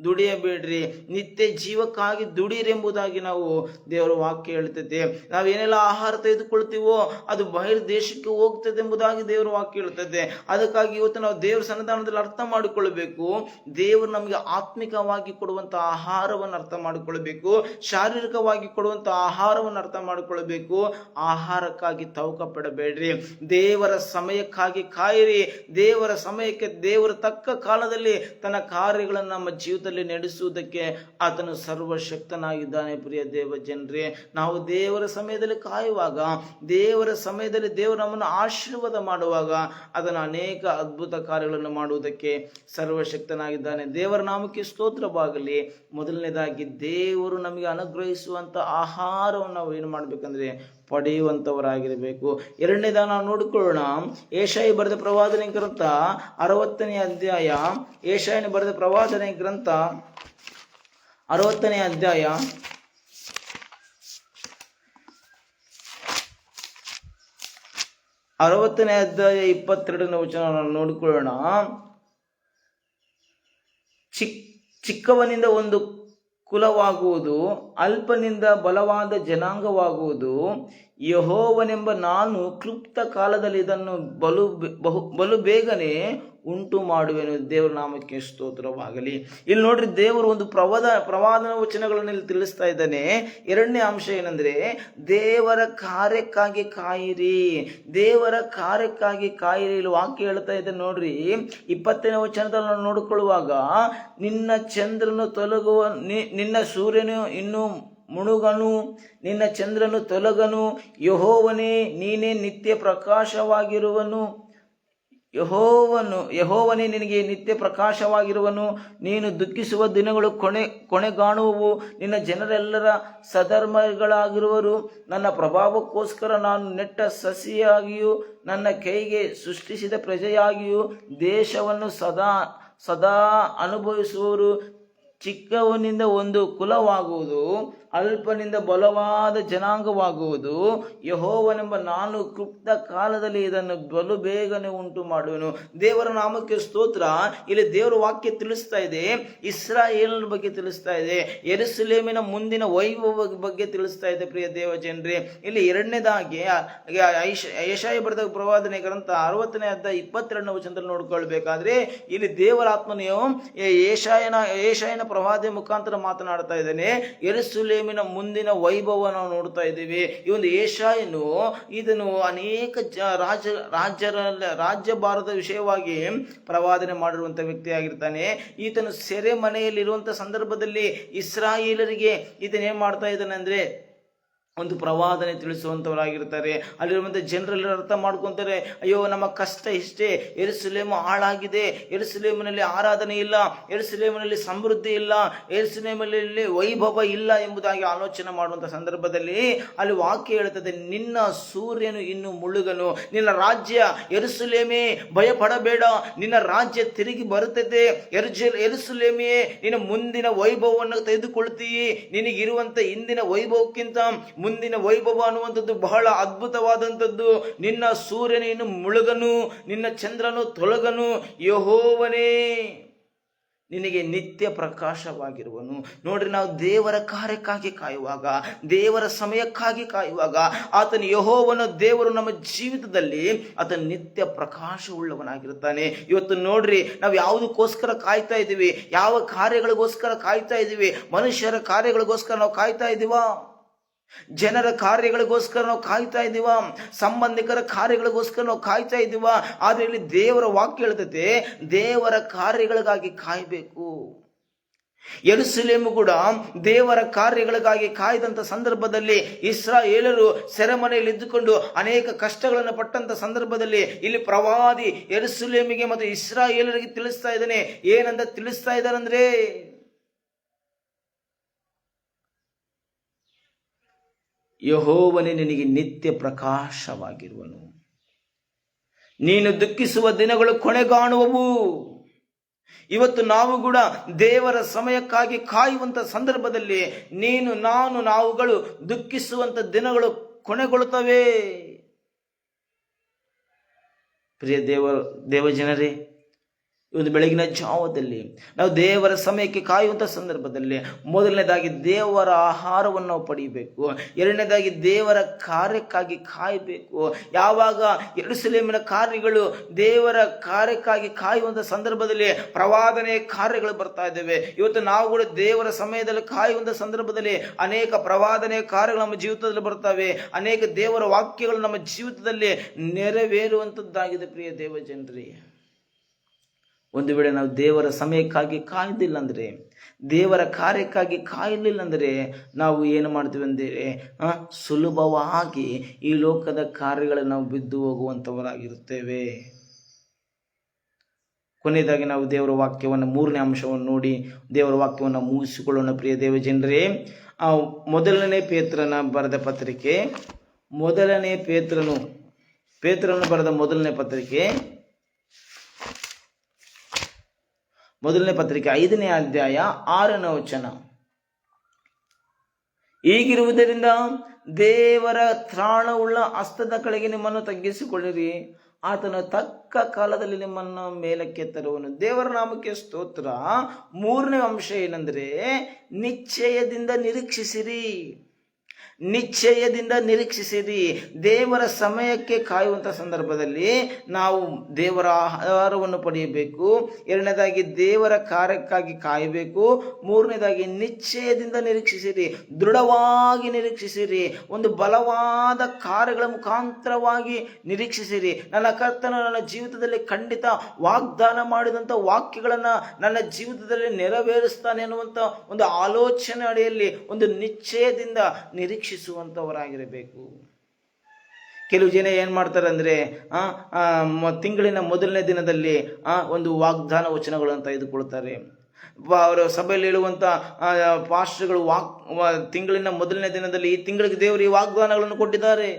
ದುಡಿಯಬೇಡ್ರಿ, ನಿತ್ಯ ಜೀವಕ್ಕಾಗಿ ದುಡಿಯಿರಿ ಎಂಬುದಾಗಿ ನಾವು ದೇವರ ವಾಕ್ಯ ಹೇಳ್ತೈತೆ. ನಾವೇನೆಲ್ಲ ಆಹಾರ ತೆಗೆದುಕೊಳ್ತೀವೋ ಅದು ಬಹಿರ್ ದೇಶಕ್ಕೆ ಹೋಗ್ತದೆ ಎಂಬುದಾಗಿ ದೇವರ ವಾಕ್ಯ ಹೇಳ್ತದೆ. ಅದಕ್ಕಾಗಿ ಇವತ್ತು ನಾವು ದೇವರ ಸನ್ನಿಧಾನದಲ್ಲಿ ಅರ್ಥ ಮಾಡಿಕೊಳ್ಳಬೇಕು. ದೇವರು ನಮಗೆ ಆತ್ಮಿಕವಾಗಿ ಕೊಡುವಂತ ಆಹಾರವನ್ನು ಅರ್ಥ ಮಾಡಿಕೊಳ್ಬೇಕು, ಶಾರೀರಿಕವಾಗಿ ಕೊಡುವಂತ ಆಹಾರವನ್ನು ಅರ್ಥ ಮಾಡಿಕೊಳ್ಬೇಕು. ಆಹಾರಕ್ಕಾಗಿ ತವಕ ಪಡಬೇಡ್ರಿ, ದೇವರ ಸಮಯಕ್ಕಾಗಿ ಕಾಯಿರಿ. ದೇವರ ಸಮಯಕ್ಕೆ ದೇವರ ತಕ್ಕ ಕಾಲದಲ್ಲಿ ತನ್ನ ಕಾರ್ಯಗಳನ್ನು ನಮ್ಮ ಜೀವಿತದಲ್ಲಿ ನಡೆಸುವುದಕ್ಕೆ ಆತನು ಸರ್ವಶಕ್ತನಾಗಿದ್ದಾನೆ. ಪ್ರಿಯ ದೇವ ಜನರೇ, ನಾವು ದೇವರ ಸಮಯದಲ್ಲಿ ಕಾಯುವಾಗ, ದೇವರ ಸಮಯದಲ್ಲಿ ದೇವರು ನಮ್ಮನ್ನು ಆಶೀರ್ವಾದ ಮಾಡುವಾಗ ಅದನ್ನು ಅನೇಕ ಅದ್ಭುತ ಕಾರ್ಯಗಳನ್ನು ಮಾಡುವುದಕ್ಕೆ ಸರ್ವಶಕ್ತನಾಗಿದ್ದಾನೆ. ದೇವರ ನಾಮಕ್ಕೆ ಸ್ತೋತ್ರವಾಗಲಿ. ಮೊದಲನೇದಾಗಿ ದೇವರು ನಮಗೆ ಅನುಗ್ರಹಿಸುವಂತ ಆಹಾರವನ್ನು ನಾವು ಏನು ಮಾಡಬೇಕಂದ್ರೆ ಪಡೆಯುವಂಥವರಾಗಿರಬೇಕು. ಎರಡನೇದಾಗಿ ನಾವು ನೋಡಿಕೊಳ್ಳೋಣ, ಯೆಶಾಯ ಬರೆದ ಪ್ರವಾದನೆ ಗ್ರಂಥ 60ನೇ ಅಧ್ಯಾಯ. ಯೆಶಾಯನ ಬರೆದ ಪ್ರವಾದನೆ ಗ್ರಂಥ 60ನೇ ಅಧ್ಯಾಯ 22ನೇ ವಚನ ನಾವು ನೋಡಿಕೊಳ್ಳೋಣ. ಚಿಕ್ಕವನಿಂದ ಒಂದು ಕುಲವಾಗುವುದು, ಅಲ್ಪನಿಂದ ಬಲವಾದ ಜನಾಂಗವಾಗುವುದು. ಯೆಹೋವನೆಂಬ ನಾನು ಕ್ಲುಪ್ತ ಕಾಲದಲ್ಲಿ ಇದನ್ನು ಬಲು ಬೇಗನೆ ಉಂಟು ಮಾಡುವೆನು. ದೇವರ ನಾಮಕ್ಕೆ ಸ್ತೋತ್ರವಾಗಲಿ. ಇಲ್ಲಿ ನೋಡ್ರಿ, ದೇವರು ಒಂದು ಪ್ರವಾದನ ವಚನಗಳನ್ನು ಇಲ್ಲಿ ತಿಳಿಸ್ತಾ ಇದ್ದಾನೆ. ಎರಡನೇ ಅಂಶ ಏನಂದ್ರೆ, ದೇವರ ಕಾರ್ಯಕ್ಕಾಗಿ ಕಾಯಿರಿ, ದೇವರ ಕಾರ್ಯಕ್ಕಾಗಿ ಕಾಯಿರಿ. ಇಲ್ಲಿ ವಾಕ್ಯ ಹೇಳ್ತಾ ಇದೆ ನೋಡ್ರಿ, 20ನೇ ವಚನದಲ್ಲಿ ನಾವು ನೋಡಿಕೊಳ್ಳುವಾಗ, ನಿನ್ನ ಚಂದ್ರನು ತೊಲಗುವ, ನಿನ್ನ ಸೂರ್ಯನು ಇನ್ನು ಮುಳುಗನು, ನಿನ್ನ ಚಂದ್ರನು ತೊಲಗನು. ಯೆಹೋವನೇ, ನೀನೇ ನಿತ್ಯ ಪ್ರಕಾಶವಾಗಿರುವನು. ಯೆಹೋವನೇ ನಿನಗೆ ನಿತ್ಯ ಪ್ರಕಾಶವಾಗಿರುವನು. ನೀನು ದುಃಖಿಸುವ ದಿನಗಳು ಕೊನೆಗಾಣುವವು. ನಿನ್ನ ಜನರೆಲ್ಲರ ಸಧರ್ಮಗಳಾಗಿರುವರು. ನನ್ನ ಪ್ರಭಾವಕ್ಕೋಸ್ಕರ ನಾನು ನೆಟ್ಟ ಸಸಿಯಾಗಿಯೂ ನನ್ನ ಕೈಗೆ ಸೃಷ್ಟಿಸಿದ ಪ್ರಜೆಯಾಗಿಯೂ ದೇಶವನ್ನು ಸದಾ ಅನುಭವಿಸುವರು. ಚಿಕ್ಕವನಿಂದ ಒಂದು ಕುಲವಾಗುವುದು, ಅಲ್ಪನಿಂದ ಬಲವಾದ ಜನಾಂಗವಾಗುವುದು. ಯೆಹೋವನೆಂಬ ನಾನು ಕ್ಲುಪ್ತ ಕಾಲದಲ್ಲಿ ಇದನ್ನು ಬಲು ಬೇಗನೆ ಉಂಟು ಮಾಡುವೆನು. ದೇವರ ನಾಮಕ್ಕೆ ಸ್ತೋತ್ರ. ಇಲ್ಲಿ ದೇವರ ವಾಕ್ಯ ತಿಳಿಸ್ತಾ ಇದೆ, ಇಸ್ರಾಯೇಲರ ಬಗ್ಗೆ ತಿಳಿಸ್ತಾ ಇದೆ, ಯೆರೂಸಲೇಮಿನ ಮುಂದಿನ ವೈಭವ ಬಗ್ಗೆ ತಿಳಿಸ್ತಾ ಇದೆ. ಪ್ರಿಯ ದೇವ ಜನರೇ, ಇಲ್ಲಿ ಎರಡನೇದಾಗಿ ಯೆಶಾಯ ಬರೆದ ಪ್ರವಾದನೆ ಗ್ರಂಥ 60ನೇ ಅಧ್ಯಾಯ 22ನೇ ವಚನದಲ್ಲಿ ನೋಡ್ಕೊಳ್ಬೇಕಾದ್ರೆ, ಇಲ್ಲಿ ದೇವರ ಆತ್ಮನೆಯು ಯೆಶಾಯನ ಪ್ರವಾದಿ ಮುಖಾಂತರ ಮಾತನಾಡ್ತಾ ಇದ್ದಾನೆ. ಯೆರೂಸಲೇಮಿನ ಮುಂದಿನ ವೈಭವ ನಾವು ನೋಡ್ತಾ ಇದ್ದೀವಿ. ಈ ಒಂದು ಯೆಶಾಯನು ಇದನ್ನು ಅನೇಕ ರಾಜ್ಯಭಾರದ ವಿಷಯವಾಗಿ ಪ್ರವಾದನೆ ಮಾಡಿರುವಂತ ವ್ಯಕ್ತಿಯಾಗಿರ್ತಾನೆ. ಈತನು ಸೆರೆ ಮನೆಯಲ್ಲಿರುವಂತ ಸಂದರ್ಭದಲ್ಲಿ ಇಸ್ರಾಯೇಲರಿಗೆ ಈತನೇನ್ ಮಾಡ್ತಾ ಇದ್ದಾನೆ ಅಂದ್ರೆ ಒಂದು ಪ್ರವಾದನೆ ತಿಳಿಸುವಂಥವರಾಗಿರ್ತಾರೆ. ಅಲ್ಲಿರುವಂಥ ಜನರೆಲ್ಲ ಅರ್ಥ ಮಾಡ್ಕೊತಾರೆ, ಅಯ್ಯೋ ನಮ್ಮ ಕಷ್ಟ ಇಷ್ಟೇ, ಯೆರೂಸಲೇಮು ಹಾಳಾಗಿದೆ, ಯೆರೂಸಲೇಮಿನಲ್ಲಿ ಆರಾಧನೆ ಇಲ್ಲ, ಯೆರೂಸಲೇಮಿನಲ್ಲಿ ಸಮೃದ್ಧಿ ಇಲ್ಲ, ಯೆರೂಸಲೇಮಿನಲ್ಲಿ ವೈಭವ ಇಲ್ಲ ಎಂಬುದಾಗಿ ಆಲೋಚನೆ ಮಾಡುವಂಥ ಸಂದರ್ಭದಲ್ಲಿ ಅಲ್ಲಿ ವಾಕ್ಯ ಹೇಳ್ತದೆ, ನಿನ್ನ ಸೂರ್ಯನು ಇನ್ನು ಮುಳುಗನು. ನಿನ್ನ ರಾಜ್ಯ ಯೆರೂಸಲೇಮೇ ಭಯಪಡಬೇಡ, ನಿನ್ನ ರಾಜ್ಯ ತಿರುಗಿ ಬರುತ್ತದೆ. ಯೆರೂಸಲೇಮೇ ನಿನ್ನ ಮುಂದಿನ ವೈಭವವನ್ನು ತೆಗೆದುಕೊಳ್ತೀಯಿ. ನಿನಗಿರುವಂಥ ಇಂದಿನ ವೈಭವಕ್ಕಿಂತ ಮುಂದಿನ ವೈಭವ ಅನ್ನುವಂಥದ್ದು ಬಹಳ ಅದ್ಭುತವಾದಂಥದ್ದು. ನಿನ್ನ ಸೂರ್ಯನು ಇನ್ನು ಮುಳುಗನು, ನಿನ್ನ ಚಂದ್ರನು ತೊಲಗನು. ಯೆಹೋವನೇ ನಿನಗೆ ನಿತ್ಯ ಪ್ರಕಾಶವಾಗಿರುವನು. ನೋಡ್ರಿ, ನಾವು ದೇವರ ಕಾರ್ಯಕ್ಕಾಗಿ ಕಾಯುವಾಗ, ದೇವರ ಸಮಯಕ್ಕಾಗಿ ಕಾಯುವಾಗ, ಆತನ ಯೆಹೋವನ ದೇವರು ನಮ್ಮ ಜೀವಿತದಲ್ಲಿ ಆತನ ನಿತ್ಯ ಪ್ರಕಾಶವುಳ್ಳವನಾಗಿರ್ತಾನೆ. ಇವತ್ತು ನೋಡ್ರಿ, ನಾವು ಯಾವುದಕ್ಕೋಸ್ಕರ ಕಾಯ್ತಾ ಇದ್ದೀವಿ? ಯಾವ ಕಾರ್ಯಗಳಿಗೋಸ್ಕರ ಕಾಯ್ತಾ ಇದ್ದೀವಿ? ಮನುಷ್ಯರ ಕಾರ್ಯಗಳಿಗೋಸ್ಕರ ನಾವು ಕಾಯ್ತಾ ಇದ್ದೀವಾ? ಜನರ ಕಾರ್ಯಗಳಿಗೋಸ್ಕರ ನಾವು ಕಾಯ್ತಾ ಇದ್ದೀವ? ಸಂಬಂಧಿಕರ ಕಾರ್ಯಗಳಿಗೋಸ್ಕರ ನಾವು ಕಾಯ್ತಾ ಇದ್ದೀವ? ಆದ್ರೆ ಇಲ್ಲಿ ದೇವರ ವಾಕ್ಯ ಹೇಳ್ತೈತೆ, ದೇವರ ಕಾರ್ಯಗಳಿಗಾಗಿ ಕಾಯಬೇಕು. ಯೆರೂಸಲೇಮು ಕೂಡ ದೇವರ ಕಾರ್ಯಗಳಿಗಾಗಿ ಕಾಯ್ದಂತ ಸಂದರ್ಭದಲ್ಲಿ ಇಸ್ರಾಯೇಲರು ಸೆರೆಮನೆಯಲ್ಲಿ ಇದ್ದುಕೊಂಡು ಅನೇಕ ಕಷ್ಟಗಳನ್ನು ಪಟ್ಟಂತ ಸಂದರ್ಭದಲ್ಲಿ ಇಲ್ಲಿ ಪ್ರವಾದಿ ಯೆರೂಸಲೇಮಿಗೆ ಮತ್ತು ಇಸ್ರಾಯೇಲರಿಗೆ ತಿಳಿಸ್ತಾ ಇದ್ದಾನೆ. ಏನಂತ ತಿಳಿಸ್ತಾ ಇದ್ದಾರಂದ್ರೆ, ಯೆಹೋವನೇ ನಿನಗೆ ನಿತ್ಯ ಪ್ರಕಾಶವಾಗಿರುವನು. ನೀನು ದುಃಖಿಸುವ ದಿನಗಳು ಕೊನೆಗಾಣುವವು. ಇವತ್ತು ನಾವು ಕೂಡ ದೇವರ ಸಮಯಕ್ಕಾಗಿ ಕಾಯುವಂತ ಸಂದರ್ಭದಲ್ಲಿ ನಾವುಗಳು ದುಃಖಿಸುವಂತ ದಿನಗಳು ಕೊನೆಗೊಳ್ಳುತ್ತವೆ. ಪ್ರಿಯ ದೇವಜನರೇ, ಒಂದು ಬೆಳಗಿನ ಜಾವದಲ್ಲಿ ನಾವು ದೇವರ ಸಮಯಕ್ಕೆ ಕಾಯುವಂಥ ಸಂದರ್ಭದಲ್ಲಿ ಮೊದಲನೇದಾಗಿ ದೇವರ ಆಹಾರವನ್ನು ನಾವು ಪಡೆಯಬೇಕು. ಎರಡನೇದಾಗಿ ದೇವರ ಕಾರ್ಯಕ್ಕಾಗಿ ಕಾಯಬೇಕು. ಯಾವಾಗ ಯೆರೂಸಲೇಮಿನ ಕಾರ್ಯಗಳು ದೇವರ ಕಾರ್ಯಕ್ಕಾಗಿ ಕಾಯುವಂಥ ಸಂದರ್ಭದಲ್ಲಿ ಪ್ರವಾದನೆ ಕಾರ್ಯಗಳು ಬರ್ತಾ ಇದ್ದೇವೆ. ಇವತ್ತು ನಾವು ಕೂಡ ದೇವರ ಸಮಯದಲ್ಲಿ ಕಾಯುವಂಥ ಸಂದರ್ಭದಲ್ಲಿ ಅನೇಕ ಪ್ರವಾದನೆ ಕಾರ್ಯಗಳು ನಮ್ಮ ಜೀವಿತದಲ್ಲಿ ಬರ್ತವೆ. ಅನೇಕ ದೇವರ ವಾಕ್ಯಗಳು ನಮ್ಮ ಜೀವಿತದಲ್ಲಿ ನೆರವೇರುವಂಥದ್ದಾಗಿದೆ. ಪ್ರಿಯ ದೇವ ಜನರೇ, ಒಂದು ವೇಳೆ ನಾವು ದೇವರ ಸಮಯಕ್ಕಾಗಿ ಕಾಯ್ದಿಲ್ಲ ಅಂದರೆ, ದೇವರ ಕಾರ್ಯಕ್ಕಾಗಿ ಕಾಯಲಿಲ್ಲ ಅಂದರೆ ನಾವು ಏನು ಮಾಡ್ತೀವಿ ಅಂದರೆ ಸುಲಭವಾಗಿ ಈ ಲೋಕದ ಕಾರ್ಯಗಳಲ್ಲಿ ನಾವು ಬಿದ್ದು ಹೋಗುವಂಥವರಾಗಿರುತ್ತೇವೆ. ಕೊನೆಯದಾಗಿ ನಾವು ದೇವರ ವಾಕ್ಯವನ್ನು ಮೂರನೇ ಅಂಶವನ್ನು ನೋಡಿ ದೇವರ ವಾಕ್ಯವನ್ನು ಮುಗಿಸಿಕೊಳ್ಳೋಣ. ಪ್ರಿಯ ದೇವ ಜನರೇ, ಮೊದಲನೇ ಪೇತ್ರನ ಬರೆದ ಪತ್ರಿಕೆ, ಪೇತ್ರನು ಬರೆದ ಮೊದಲನೇ ಪತ್ರಿಕೆ 5ನೇ ಅಧ್ಯಾಯ 6ನೇ ವಚನ. ಹೀಗಿರುವುದರಿಂದ ದೇವರ ತ್ರಾಣವುಳ್ಳ ಹಸ್ತದ ಕೆಳಗೆ ನಿಮ್ಮನ್ನು ತಗ್ಗಿಸಿಕೊಳ್ಳಿರಿ, ಆತನು ತಕ್ಕ ಕಾಲದಲ್ಲಿ ನಿಮ್ಮನ್ನು ಮೇಲಕ್ಕೆ ತರುವನು. ದೇವರ ನಾಮಕ್ಕೆ ಸ್ತೋತ್ರ. ಮೂರನೇ ಅಂಶ ಏನಂದ್ರೆ ನಿಶ್ಚಯದಿಂದ ನಿರೀಕ್ಷಿಸಿರಿ. ದೇವರ ಸಮಯಕ್ಕೆ ಕಾಯುವಂಥ ಸಂದರ್ಭದಲ್ಲಿ ನಾವು ದೇವರ ಆಹಾರವನ್ನು ಪಡೆಯಬೇಕು. ಎರಡನೇದಾಗಿ ದೇವರ ಕಾರ್ಯಕ್ಕಾಗಿ ಕಾಯಬೇಕು. ಮೂರನೇದಾಗಿ ನಿಶ್ಚಯದಿಂದ ನಿರೀಕ್ಷಿಸಿರಿ, ದೃಢವಾಗಿ ನಿರೀಕ್ಷಿಸಿರಿ, ಒಂದು ಬಲವಾದ ಕಾರ್ಯಗಳ ಮುಖಾಂತರವಾಗಿ ನಿರೀಕ್ಷಿಸಿರಿ. ನನ್ನ ಕರ್ತನು ನನ್ನ ಜೀವಿತದಲ್ಲಿ ಖಂಡಿತ ವಾಗ್ದಾನ ಮಾಡಿದಂಥ ವಾಕ್ಯಗಳನ್ನು ನನ್ನ ಜೀವಿತದಲ್ಲಿ ನೆರವೇರಿಸ್ತಾನೆ ಅನ್ನುವಂಥ ಒಂದು ಆಲೋಚನೆ ಅಡಿಯಲ್ಲಿ ಒಂದು ನಿಶ್ಚಯದಿಂದ ನಿರೀಕ್ಷಿಸುವಂಥವರಾಗಿರಬೇಕು. ಕೆಲವು ಜನ ಏನು ಮಾಡ್ತಾರೆ ಅಂದರೆ ತಿಂಗಳಿನ ಮೊದಲನೇ ದಿನದಲ್ಲಿ ಒಂದು ವಾಗ್ದಾನ ವಚನಗಳನ್ನು ತೆಗೆದುಕೊಳ್ತಾರೆ. ಅವರ ಸಭೆಯಲ್ಲಿ ಹೇಳುವಂಥ ಪಾಸ್ಟರ್ಗಳು ತಿಂಗಳಿನ ಮೊದಲನೇ ದಿನದಲ್ಲಿ ಈ ತಿಂಗಳಿಗೆ ದೇವರು ಈ ವಾಗ್ದಾನಗಳನ್ನು ಕೊಟ್ಟಿದ್ದಾರೆ,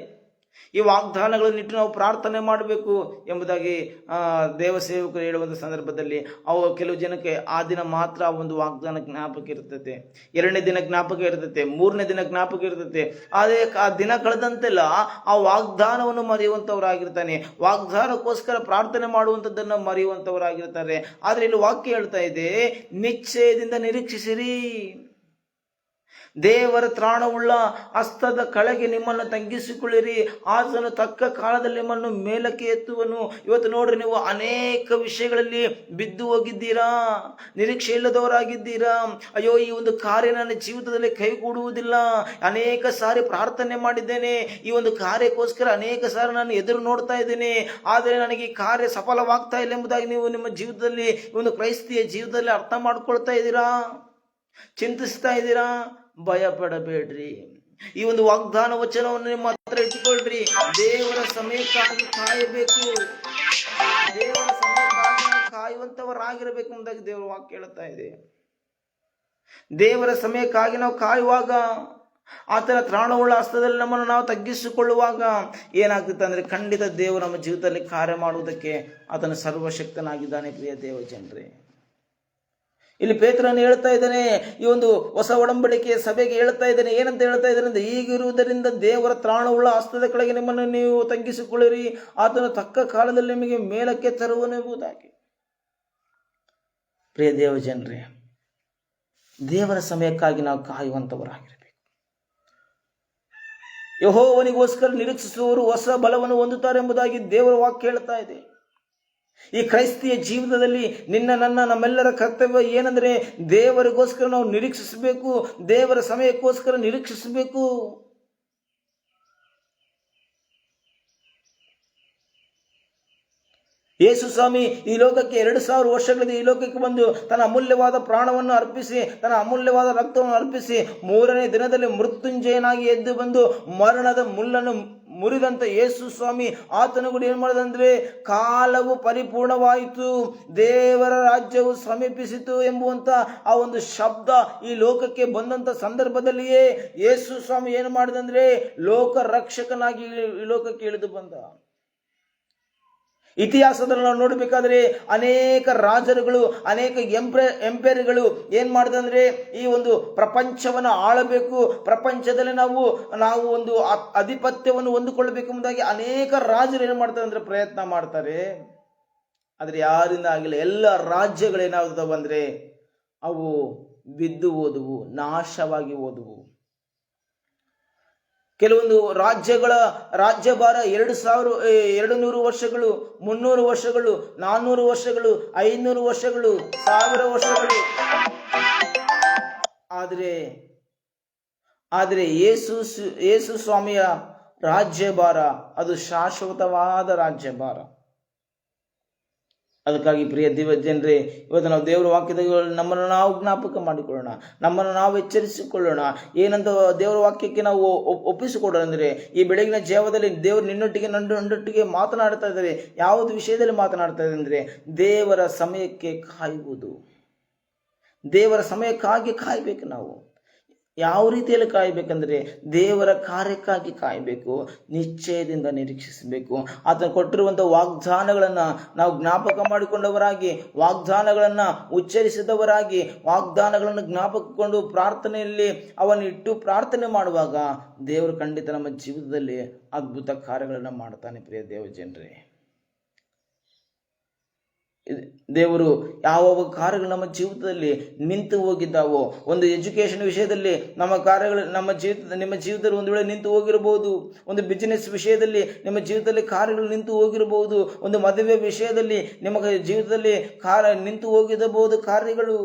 ಈ ವಾಗ್ದಾನಗಳನ್ನಿಟ್ಟು ನಾವು ಪ್ರಾರ್ಥನೆ ಮಾಡಬೇಕು ಎಂಬುದಾಗಿ ದೇವ ಸೇವಕರು ಹೇಳುವಂಥ ಸಂದರ್ಭದಲ್ಲಿ ಕೆಲವು ಜನಕ್ಕೆ ಆ ದಿನ ಮಾತ್ರ ಒಂದು ವಾಗ್ದಾನ ಜ್ಞಾಪಕ ಇರ್ತೈತೆ, ಎರಡನೇ ದಿನ ಜ್ಞಾಪಕ ಇರ್ತೈತೆ, ಮೂರನೇ ದಿನ ಜ್ಞಾಪಕ ಇರ್ತೈತೆ. ಅದೇ ಆ ದಿನ ಕಳೆದಂತೆಲ್ಲ ಆ ವಾಗ್ದಾನವನ್ನು ಮರೆಯುವಂಥವರಾಗಿರ್ತಾನೆ, ವಾಗ್ದಾನಕ್ಕೋಸ್ಕರ ಪ್ರಾರ್ಥನೆ ಮಾಡುವಂಥದ್ದನ್ನು ಮರೆಯುವಂಥವರಾಗಿರ್ತಾರೆ. ಆದರೆ ಇಲ್ಲಿ ವಾಕ್ಯ ಹೇಳ್ತಾ ಇದೆ, ನಿಶ್ಚಯದಿಂದ ನಿರೀಕ್ಷಿಸಿರಿ, ದೇವರ ತ್ರಾಣವುಳ್ಳ ಹಸ್ತದ ಕೆಳಗೆ ನಿಮ್ಮನ್ನು ತಗ್ಗಿಸಿಕೊಳ್ಳಿರಿ, ಆತನು ತಕ್ಕ ಕಾಲದಲ್ಲಿ ನಿಮ್ಮನ್ನು ಮೇಲಕ್ಕೆ ಎತ್ತುವನು. ಇವತ್ತು ನೋಡ್ರಿ, ನೀವು ಅನೇಕ ವಿಷಯಗಳಲ್ಲಿ ಬಿದ್ದು ಹೋಗಿದ್ದೀರಾ, ನಿರೀಕ್ಷೆ ಇಲ್ಲದವರಾಗಿದ್ದೀರಾ. ಅಯ್ಯೋ, ಈ ಒಂದು ಕಾರ್ಯ ನನ್ನ ಜೀವಿತದಲ್ಲಿ ಕೈಗೂಡುವುದಿಲ್ಲ, ಅನೇಕ ಸಾರಿ ಪ್ರಾರ್ಥನೆ ಮಾಡಿದ್ದೇನೆ, ಈ ಒಂದು ಕಾರ್ಯಕ್ಕೋಸ್ಕರ ಅನೇಕ ಸಾರಿ ನಾನು ಎದುರು ನೋಡ್ತಾ ಇದ್ದೇನೆ, ಆದರೆ ನನಗೆ ಈ ಕಾರ್ಯ ಸಫಲವಾಗ್ತಾ ಇಲ್ಲ ಎಂಬುದಾಗಿ ನೀವು ನಿಮ್ಮ ಜೀವಿತದಲ್ಲಿ, ಒಂದು ಕ್ರೈಸ್ತಿಯ ಜೀವಿತದಲ್ಲಿ ಅರ್ಥ ಮಾಡ್ಕೊಳ್ತಾ ಇದ್ದೀರಾ, ಚಿಂತಿಸ್ತಾ ಇದ್ದೀರಾ. ಭಯ ಪಡಬೇಡ್ರಿ, ಈ ಒಂದು ವಾಗ್ದಾನ ವಚನವನ್ನು ನಿಮ್ಮ ಹತ್ರ ಇಟ್ಟುಕೊಳ್ರಿ. ದೇವರ ಸಮಯಕ್ಕಾಗಿ ಕಾಯಬೇಕು, ದೇವರ ಸಮಯಕ್ಕಾಗಿ ಕಾಯುವಂತವರಾಗಿರಬೇಕು ಎಂಬುದಾಗಿ ದೇವರ ವಾಕ್ಯ ಹೇಳ್ತಾ ಇದೆ. ದೇವರ ಸಮಯಕ್ಕಾಗಿ ನಾವು ಕಾಯುವಾಗ, ಆತನ ತ್ರಾಣವುಳ್ಳ ಹಸ್ತದಲ್ಲಿ ನಮ್ಮನ್ನು ನಾವು ತಗ್ಗಿಸಿಕೊಳ್ಳುವಾಗ ಏನಾಗ್ತದೆ ಅಂದರೆ ಖಂಡಿತ ದೇವರು ನಮ್ಮ ಜೀವಿತದಲ್ಲಿ ಕಾರ್ಯ ಮಾಡುವುದಕ್ಕೆ ಆತನ ಸರ್ವಶಕ್ತನಾಗಿದ್ದಾನೆ. ಪ್ರಿಯ ದೇವ ಜನರೇ, ಇಲ್ಲಿ ಪೇತ್ರನು ಹೇಳ್ತಾ ಇದ್ದಾನೆ, ಈ ಒಂದು ಹೊಸ ಒಡಂಬಡಿಕೆಯ ಸಭೆಗೆ ಹೇಳ್ತಾ ಇದ್ದಾನೆ. ಏನಂತ ಹೇಳ್ತಾ ಇದ್ದಾನೆ ಅಂದರೆ, ಹೀಗಿರುವುದರಿಂದ ದೇವರ ತ್ರಾಣವುಳ್ಳ ಹಸ್ತದ ಕೆಳಗೆ ನಿಮ್ಮನ್ನು ನೀವು ತಗ್ಗಿಸಿಕೊಳ್ಳಿರಿ, ಆತನು ತಕ್ಕ ಕಾಲದಲ್ಲಿ ನಿಮಗೆ ಮೇಲಕ್ಕೆ ತರುವನು ಎಂಬುದಾಗಿ. ಪ್ರಿಯ ದೇವ ಜನರೇ, ದೇವರ ಸಮಯಕ್ಕಾಗಿ ನಾವು ಕಾಯುವಂಥವರಾಗಿರಬೇಕು. ಯೆಹೋವನಿಗೋಸ್ಕರ ನಿರೀಕ್ಷಿಸುವವರು ಹೊಸ ಬಲವನ್ನು ಹೊಂದುತ್ತಾರೆ ಎಂಬುದಾಗಿ ದೇವರ ವಾಕ್ಯ ಹೇಳ್ತಾ ಇದೆ. ಈ ಕ್ರೈಸ್ತಿಯ ಜೀವಿತದಲ್ಲಿ ನಮ್ಮೆಲ್ಲರ ಕರ್ತವ್ಯ ಏನಂದ್ರೆ, ದೇವರಿಗೋಸ್ಕರ ನಾವು ನಿರೀಕ್ಷಿಸಬೇಕು, ದೇವರ ಸಮಯಕ್ಕೋಸ್ಕರ ನಿರೀಕ್ಷಿಸಬೇಕು. ಯೇಸು ಸ್ವಾಮಿ ಈ ಲೋಕಕ್ಕೆ 2000 ವರ್ಷಗಳಿಂದ ಈ ಲೋಕಕ್ಕೆ ಬಂದು ತನ್ನ ಅಮೂಲ್ಯವಾದ ಪ್ರಾಣವನ್ನು ಅರ್ಪಿಸಿ, ತನ್ನ ಅಮೂಲ್ಯವಾದ ರಕ್ತವನ್ನು ಅರ್ಪಿಸಿ, 3ನೇ ದಿನದಲ್ಲಿ ಮೃತ್ಯುಂಜಯನಾಗಿ ಎದ್ದು ಬಂದು ಮರಣದ ಮುಳ್ಳನ್ನು ಮುರಿದಂತ ಯೇಸು ಸ್ವಾಮಿ ಆತನು ಕೂಡ ಏನು ಮಾಡಿದಂದ್ರೆ, ಕಾಲವು ಪರಿಪೂರ್ಣವಾಯಿತು, ದೇವರ ರಾಜ್ಯವು ಸಮೀಪಿಸಿತು ಎಂಬುವಂತ ಆ ಒಂದು ಶಬ್ದ ಈ ಲೋಕಕ್ಕೆ ಬಂದಂತ ಸಂದರ್ಭದಲ್ಲಿಯೇ ಯೇಸು ಸ್ವಾಮಿ ಏನು ಮಾಡಿದಂದ್ರೆ, ಲೋಕ ರಕ್ಷಕನಾಗಿ ಈ ಲೋಕಕ್ಕೆ ಇಳಿದು ಬಂದ. ಇತಿಹಾಸದಲ್ಲಿ ನಾವು ನೋಡಬೇಕಾದ್ರೆ ಅನೇಕ ರಾಜರುಗಳು, ಅನೇಕ ಎಂಪೈರ್ಗಳು ಏನ್ ಮಾಡಿದಂದ್ರೆ, ಈ ಒಂದು ಪ್ರಪಂಚವನ್ನು ಆಳಬೇಕು, ಪ್ರಪಂಚದಲ್ಲಿ ನಾವು ಒಂದು ಅಧಿಪತ್ಯವನ್ನು ಹೊಂದಿಕೊಳ್ಳಬೇಕು ಎಂಬುದಾಗಿ ಅನೇಕ ರಾಜರು ಏನ್ ಮಾಡ್ತಾರೆ ಅಂದ್ರೆ ಪ್ರಯತ್ನ ಮಾಡ್ತಾರೆ. ಆದರೆ ಯಾರಿಂದ ಆಗಿಲ್ಲ. ಎಲ್ಲ ರಾಜ್ಯಗಳೇನಾಗ್ತವೆ ಬಂದರೆ ಅವು ಬಿದ್ದು ಹೋದವು, ನಾಶವಾಗಿ ಹೋದವು. ಕೆಲವೊಂದು ರಾಜ್ಯಗಳ ರಾಜ್ಯಭಾರ 200 ವರ್ಷಗಳು, 300 ವರ್ಷಗಳು, 400 ವರ್ಷಗಳು, 500 ವರ್ಷಗಳು, 1000 ವರ್ಷಗಳು. ಆದರೆ ಯೇಸು ಸ್ವಾಮಿಯ ರಾಜ್ಯಭಾರ ಅದು ಶಾಶ್ವತವಾದ ರಾಜ್ಯಭಾರ. ಅದಕ್ಕಾಗಿ ಪ್ರಿಯ ಜನರೇ, ಇವತ್ತು ನಾವು ದೇವರ ವಾಕ್ಯದ ನಮ್ಮನ್ನು ನಾವು ಜ್ಞಾಪಕ ಮಾಡಿಕೊಳ್ಳೋಣ, ನಮ್ಮನ್ನು ನಾವು ಎಚ್ಚರಿಸಿಕೊಳ್ಳೋಣ. ಏನಂತ ದೇವರ ವಾಕ್ಯಕ್ಕೆ ನಾವು ಒಪ್ಪಿಸಿಕೊಡೋಣ ಅಂದರೆ, ಈ ಬೆಳಗಿನ ಜಾವದಲ್ಲಿ ದೇವರು ನನ್ನೊಟ್ಟಿಗೆ ಮಾತನಾಡ್ತಾ ಇದ್ದಾರೆ. ಯಾವುದು ವಿಷಯದಲ್ಲಿ ಮಾತನಾಡ್ತಾ ಇದೆ ಅಂದರೆ, ದೇವರ ಸಮಯಕ್ಕೆ ಕಾಯುವುದು. ದೇವರ ಸಮಯಕ್ಕಾಗಿ ಕಾಯಬೇಕು. ನಾವು ಯಾವ ರೀತಿಯಲ್ಲಿ ಕಾಯಬೇಕಂದ್ರೆ, ದೇವರ ಕಾರ್ಯಕ್ಕಾಗಿ ಕಾಯಬೇಕು, ನಿಶ್ಚಯದಿಂದ ನಿರೀಕ್ಷಿಸಬೇಕು. ಆತನು ಕೊಟ್ಟಿರುವಂಥ ವಾಗ್ದಾನಗಳನ್ನು ನಾವು ಜ್ಞಾಪಕ ಮಾಡಿಕೊಂಡವರಾಗಿ, ವಾಗ್ದಾನಗಳನ್ನು ಉಚ್ಚರಿಸಿದವರಾಗಿ, ವಾಗ್ದಾನಗಳನ್ನು ಜ್ಞಾಪಕಕೊಂಡು ಪ್ರಾರ್ಥನೆಯಲ್ಲಿ ಅವನ್ನು ಇಟ್ಟು ಪ್ರಾರ್ಥನೆ ಮಾಡುವಾಗ ದೇವರು ಖಂಡಿತ ನಮ್ಮ ಜೀವಿತದಲ್ಲಿ ಅದ್ಭುತ ಕಾರ್ಯಗಳನ್ನು ಮಾಡ್ತಾನೆ. ಪ್ರಿಯ ದೇವ ಜನರೇ, ದೇವರು ಯಾವ ಕಾರ್ಯಗಳು ನಮ್ಮ ಜೀವಿತದಲ್ಲಿ ನಿಂತು ಹೋಗಿದ್ದಾವೋ, ಒಂದು ಎಜುಕೇಶನ್ ವಿಷಯದಲ್ಲಿ ನಿಮ್ಮ ಜೀವಿತದಲ್ಲಿ ಒಂದು ವೇಳೆ ನಿಂತು ಹೋಗಿರಬಹುದು. ಒಂದು ಬಿಸಿನೆಸ್ ವಿಷಯದಲ್ಲಿ ನಿಮ್ಮ ಜೀವಿತದಲ್ಲಿ ಕಾರ್ಯಗಳು ನಿಂತು ಹೋಗಿರಬಹುದು. ಒಂದು ಮದುವೆ ವಿಷಯದಲ್ಲಿ ನಿಮ್ಮ ಜೀವಿತದಲ್ಲಿ ನಿಂತು ಹೋಗಿರಬಹುದು ಕಾರ್ಯಗಳು.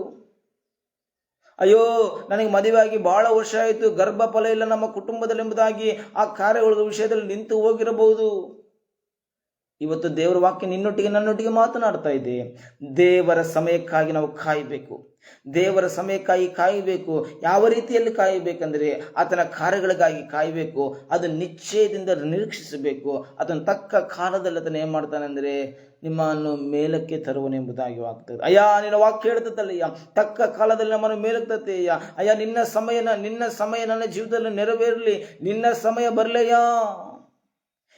ಅಯ್ಯೋ, ನನಗೆ ಮದುವೆ ಆಗಿ ಬಹಳ ವರ್ಷ ಆಯಿತು, ಗರ್ಭಫಲ ಇಲ್ಲ ನಮ್ಮ ಕುಟುಂಬದಲ್ಲಿ ಎಂಬುದಾಗಿ ಆ ಕಾರ್ಯಗಳ ವಿಷಯದಲ್ಲಿ ನಿಂತು ಹೋಗಿರಬಹುದು. ಇವತ್ತು ದೇವರ ವಾಕ್ಯ ನಿನ್ನೊಟ್ಟಿಗೆ ನನ್ನೊಟ್ಟಿಗೆ ಮಾತನಾಡ್ತಾ ಇದೆ. ದೇವರ ಸಮಯಕ್ಕಾಗಿ ನಾವು ಕಾಯಬೇಕು. ದೇವರ ಸಮಯಕ್ಕಾಗಿ ಕಾಯಬೇಕು. ಯಾವ ರೀತಿಯಲ್ಲಿ ಕಾಯಬೇಕಂದ್ರೆ, ಆತನ ಕಾರ್ಯಗಳಿಗಾಗಿ ಕಾಯಬೇಕು. ಅದು ನಿಶ್ಚಯದಿಂದ ನಿರೀಕ್ಷಿಸಬೇಕು. ಅದನ್ನು ತಕ್ಕ ಕಾಲದಲ್ಲಿ ಆತನ ಏನ್ ಮಾಡ್ತಾನೆ ಅಂದರೆ, ನಿಮ್ಮನ್ನು ಮೇಲಕ್ಕೆ ತರುವನೆಂಬುದಾಗಿ ಆಗ್ತದೆ. ಅಯ್ಯ, ನಿನ್ನ ವಾಕ್ಯ ಹೇಳ್ತದಲ್ಲಯ್ಯ, ತಕ್ಕ ಕಾಲದಲ್ಲಿ ನಮ್ಮನ್ನು ಮೇಲಕ್ಕೆ ತರ್ತೀಯ. ಅಯ್ಯ, ನಿನ್ನ ಸಮಯ ನನ್ನ ಜೀವಿತದಲ್ಲಿ ನೆರವೇರಲಿ, ನಿನ್ನ ಸಮಯ ಬರಲಯ್ಯ.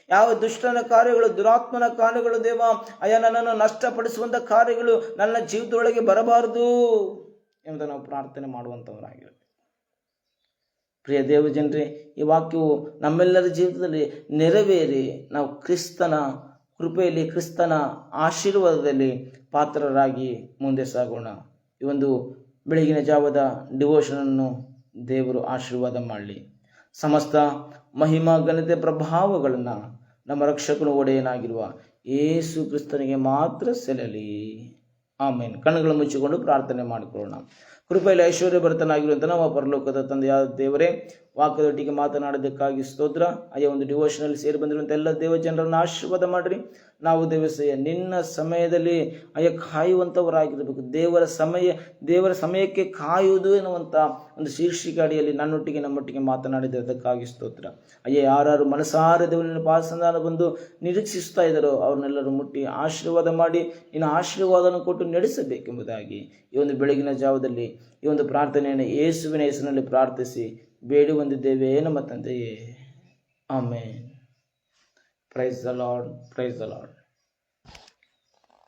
ಯಾವ ದುಷ್ಟನ ಕಾರ್ಯಗಳು, ದುರಾತ್ಮನ ಕಾರ್ಯಗಳು ದೇವ, ಅಯ್ಯ, ನನ್ನನ್ನು ನಷ್ಟಪಡಿಸುವಂಥ ಕಾರ್ಯಗಳು ನನ್ನ ಜೀವಿತದೊಳಗೆ ಬರಬಾರದು ಎಂಬುದನ್ನು ನಾವು ಪ್ರಾರ್ಥನೆ ಮಾಡುವಂಥವರಾಗಿರಬೇಕು. ಪ್ರಿಯ ದೇವ ಜನರೇ, ಈ ವಾಕ್ಯವು ನಮ್ಮೆಲ್ಲರ ಜೀವಿತದಲ್ಲಿ ನೆರವೇರಿ ನಾವು ಕ್ರಿಸ್ತನ ಕೃಪೆಯಲ್ಲಿ, ಕ್ರಿಸ್ತನ ಆಶೀರ್ವಾದದಲ್ಲಿ ಪಾತ್ರರಾಗಿ ಮುಂದೆ ಸಾಗೋಣ. ಈ ಒಂದು ಬೆಳಗಿನ ಜಾವದ ಡಿವೋಷನನ್ನು ದೇವರು ಆಶೀರ್ವಾದ ಮಾಡಲಿ. ಸಮಸ್ತ ಮಹಿಮಾ ಘನತೆ ಪ್ರಭಾವಗಳನ್ನು ನಮ್ಮ ರಕ್ಷಕನ ಒಡೆಯನಾಗಿರುವ ಯೇಸು ಕ್ರಿಸ್ತನಿಗೆ ಮಾತ್ರ ಸೆಲ್ಲಲಿ. ಆಮೇನ್. ಕಣ್ಣುಗಳು ಮುಚ್ಚಿಕೊಂಡು ಪ್ರಾರ್ಥನೆ ಮಾಡಿಕೊಳ್ಳೋಣ. ಕೃಪೆಯಲ್ಲಿ ಐಶ್ವರ್ಯ ಭರಿತನಾಗಿರುವಂಥ ನಮ್ಮ ಪರಲೋಕದ ತಂದೆಯಾದ ದೇವರೇ, ವಾಕ್ಯದೊಟ್ಟಿಗೆ ಮಾತನಾಡೋದಕ್ಕಾಗಿ ಸ್ತೋತ್ರ. ಅಯ್ಯ, ಒಂದು ಡಿವೋಷನಲ್ಲಿ ಸೇರಿ ಬಂದಿರುವಂಥ ಎಲ್ಲ ದೇವ ಜನರನ್ನು ಆಶೀರ್ವಾದ ಮಾಡಿರಿ. ನಾವು ದೇವಸಯ್ಯ ನಿನ್ನ ಸಮಯದಲ್ಲಿ ಅಯ್ಯ ಕಾಯುವಂಥವರಾಗಿರಬೇಕು. ದೇವರ ಸಮಯಕ್ಕೆ ಕಾಯುವುದು ಎನ್ನುವಂಥ ಒಂದು ಶೀರ್ಷಿಕೆ ಅಡಿಯಲ್ಲಿ ನನ್ನೊಟ್ಟಿಗೆ ನಮ್ಮೊಟ್ಟಿಗೆ ಮಾತನಾಡಿದ್ದಕ್ಕಾಗಿ ಸ್ತೋತ್ರ. ಅಯ್ಯ, ಯಾರು ಮನಸಾರ ದೇವರನ್ನ ಪಾದಸಂಧಾನ ಬಂದು ನಿರೀಕ್ಷಿಸ್ತಾ ಇದ್ದಾರೋ ಅವ್ರನ್ನೆಲ್ಲರೂ ಮುಟ್ಟಿ ಆಶೀರ್ವಾದ ಮಾಡಿ ನಿನ್ನ ಆಶೀರ್ವಾದವನ್ನು ಕೊಟ್ಟು ನಡೆಸಬೇಕೆಂಬುದಾಗಿ ಈ ಒಂದು ಬೆಳಗಿನ ಜಾವದಲ್ಲಿ ಈ ಒಂದು ಪ್ರಾರ್ಥನೆಯನ್ನು ಯೇಸುವಿನ ಹೆಸರಿನಲ್ಲಿ ಪ್ರಾರ್ಥಿಸಿ ಬೇಡಿ ಹೊಂದಿದ್ದೇವೆ ನಮ್ಮ ತಂದೆಯೇ. Amen. Praise the Lord, praise the lord.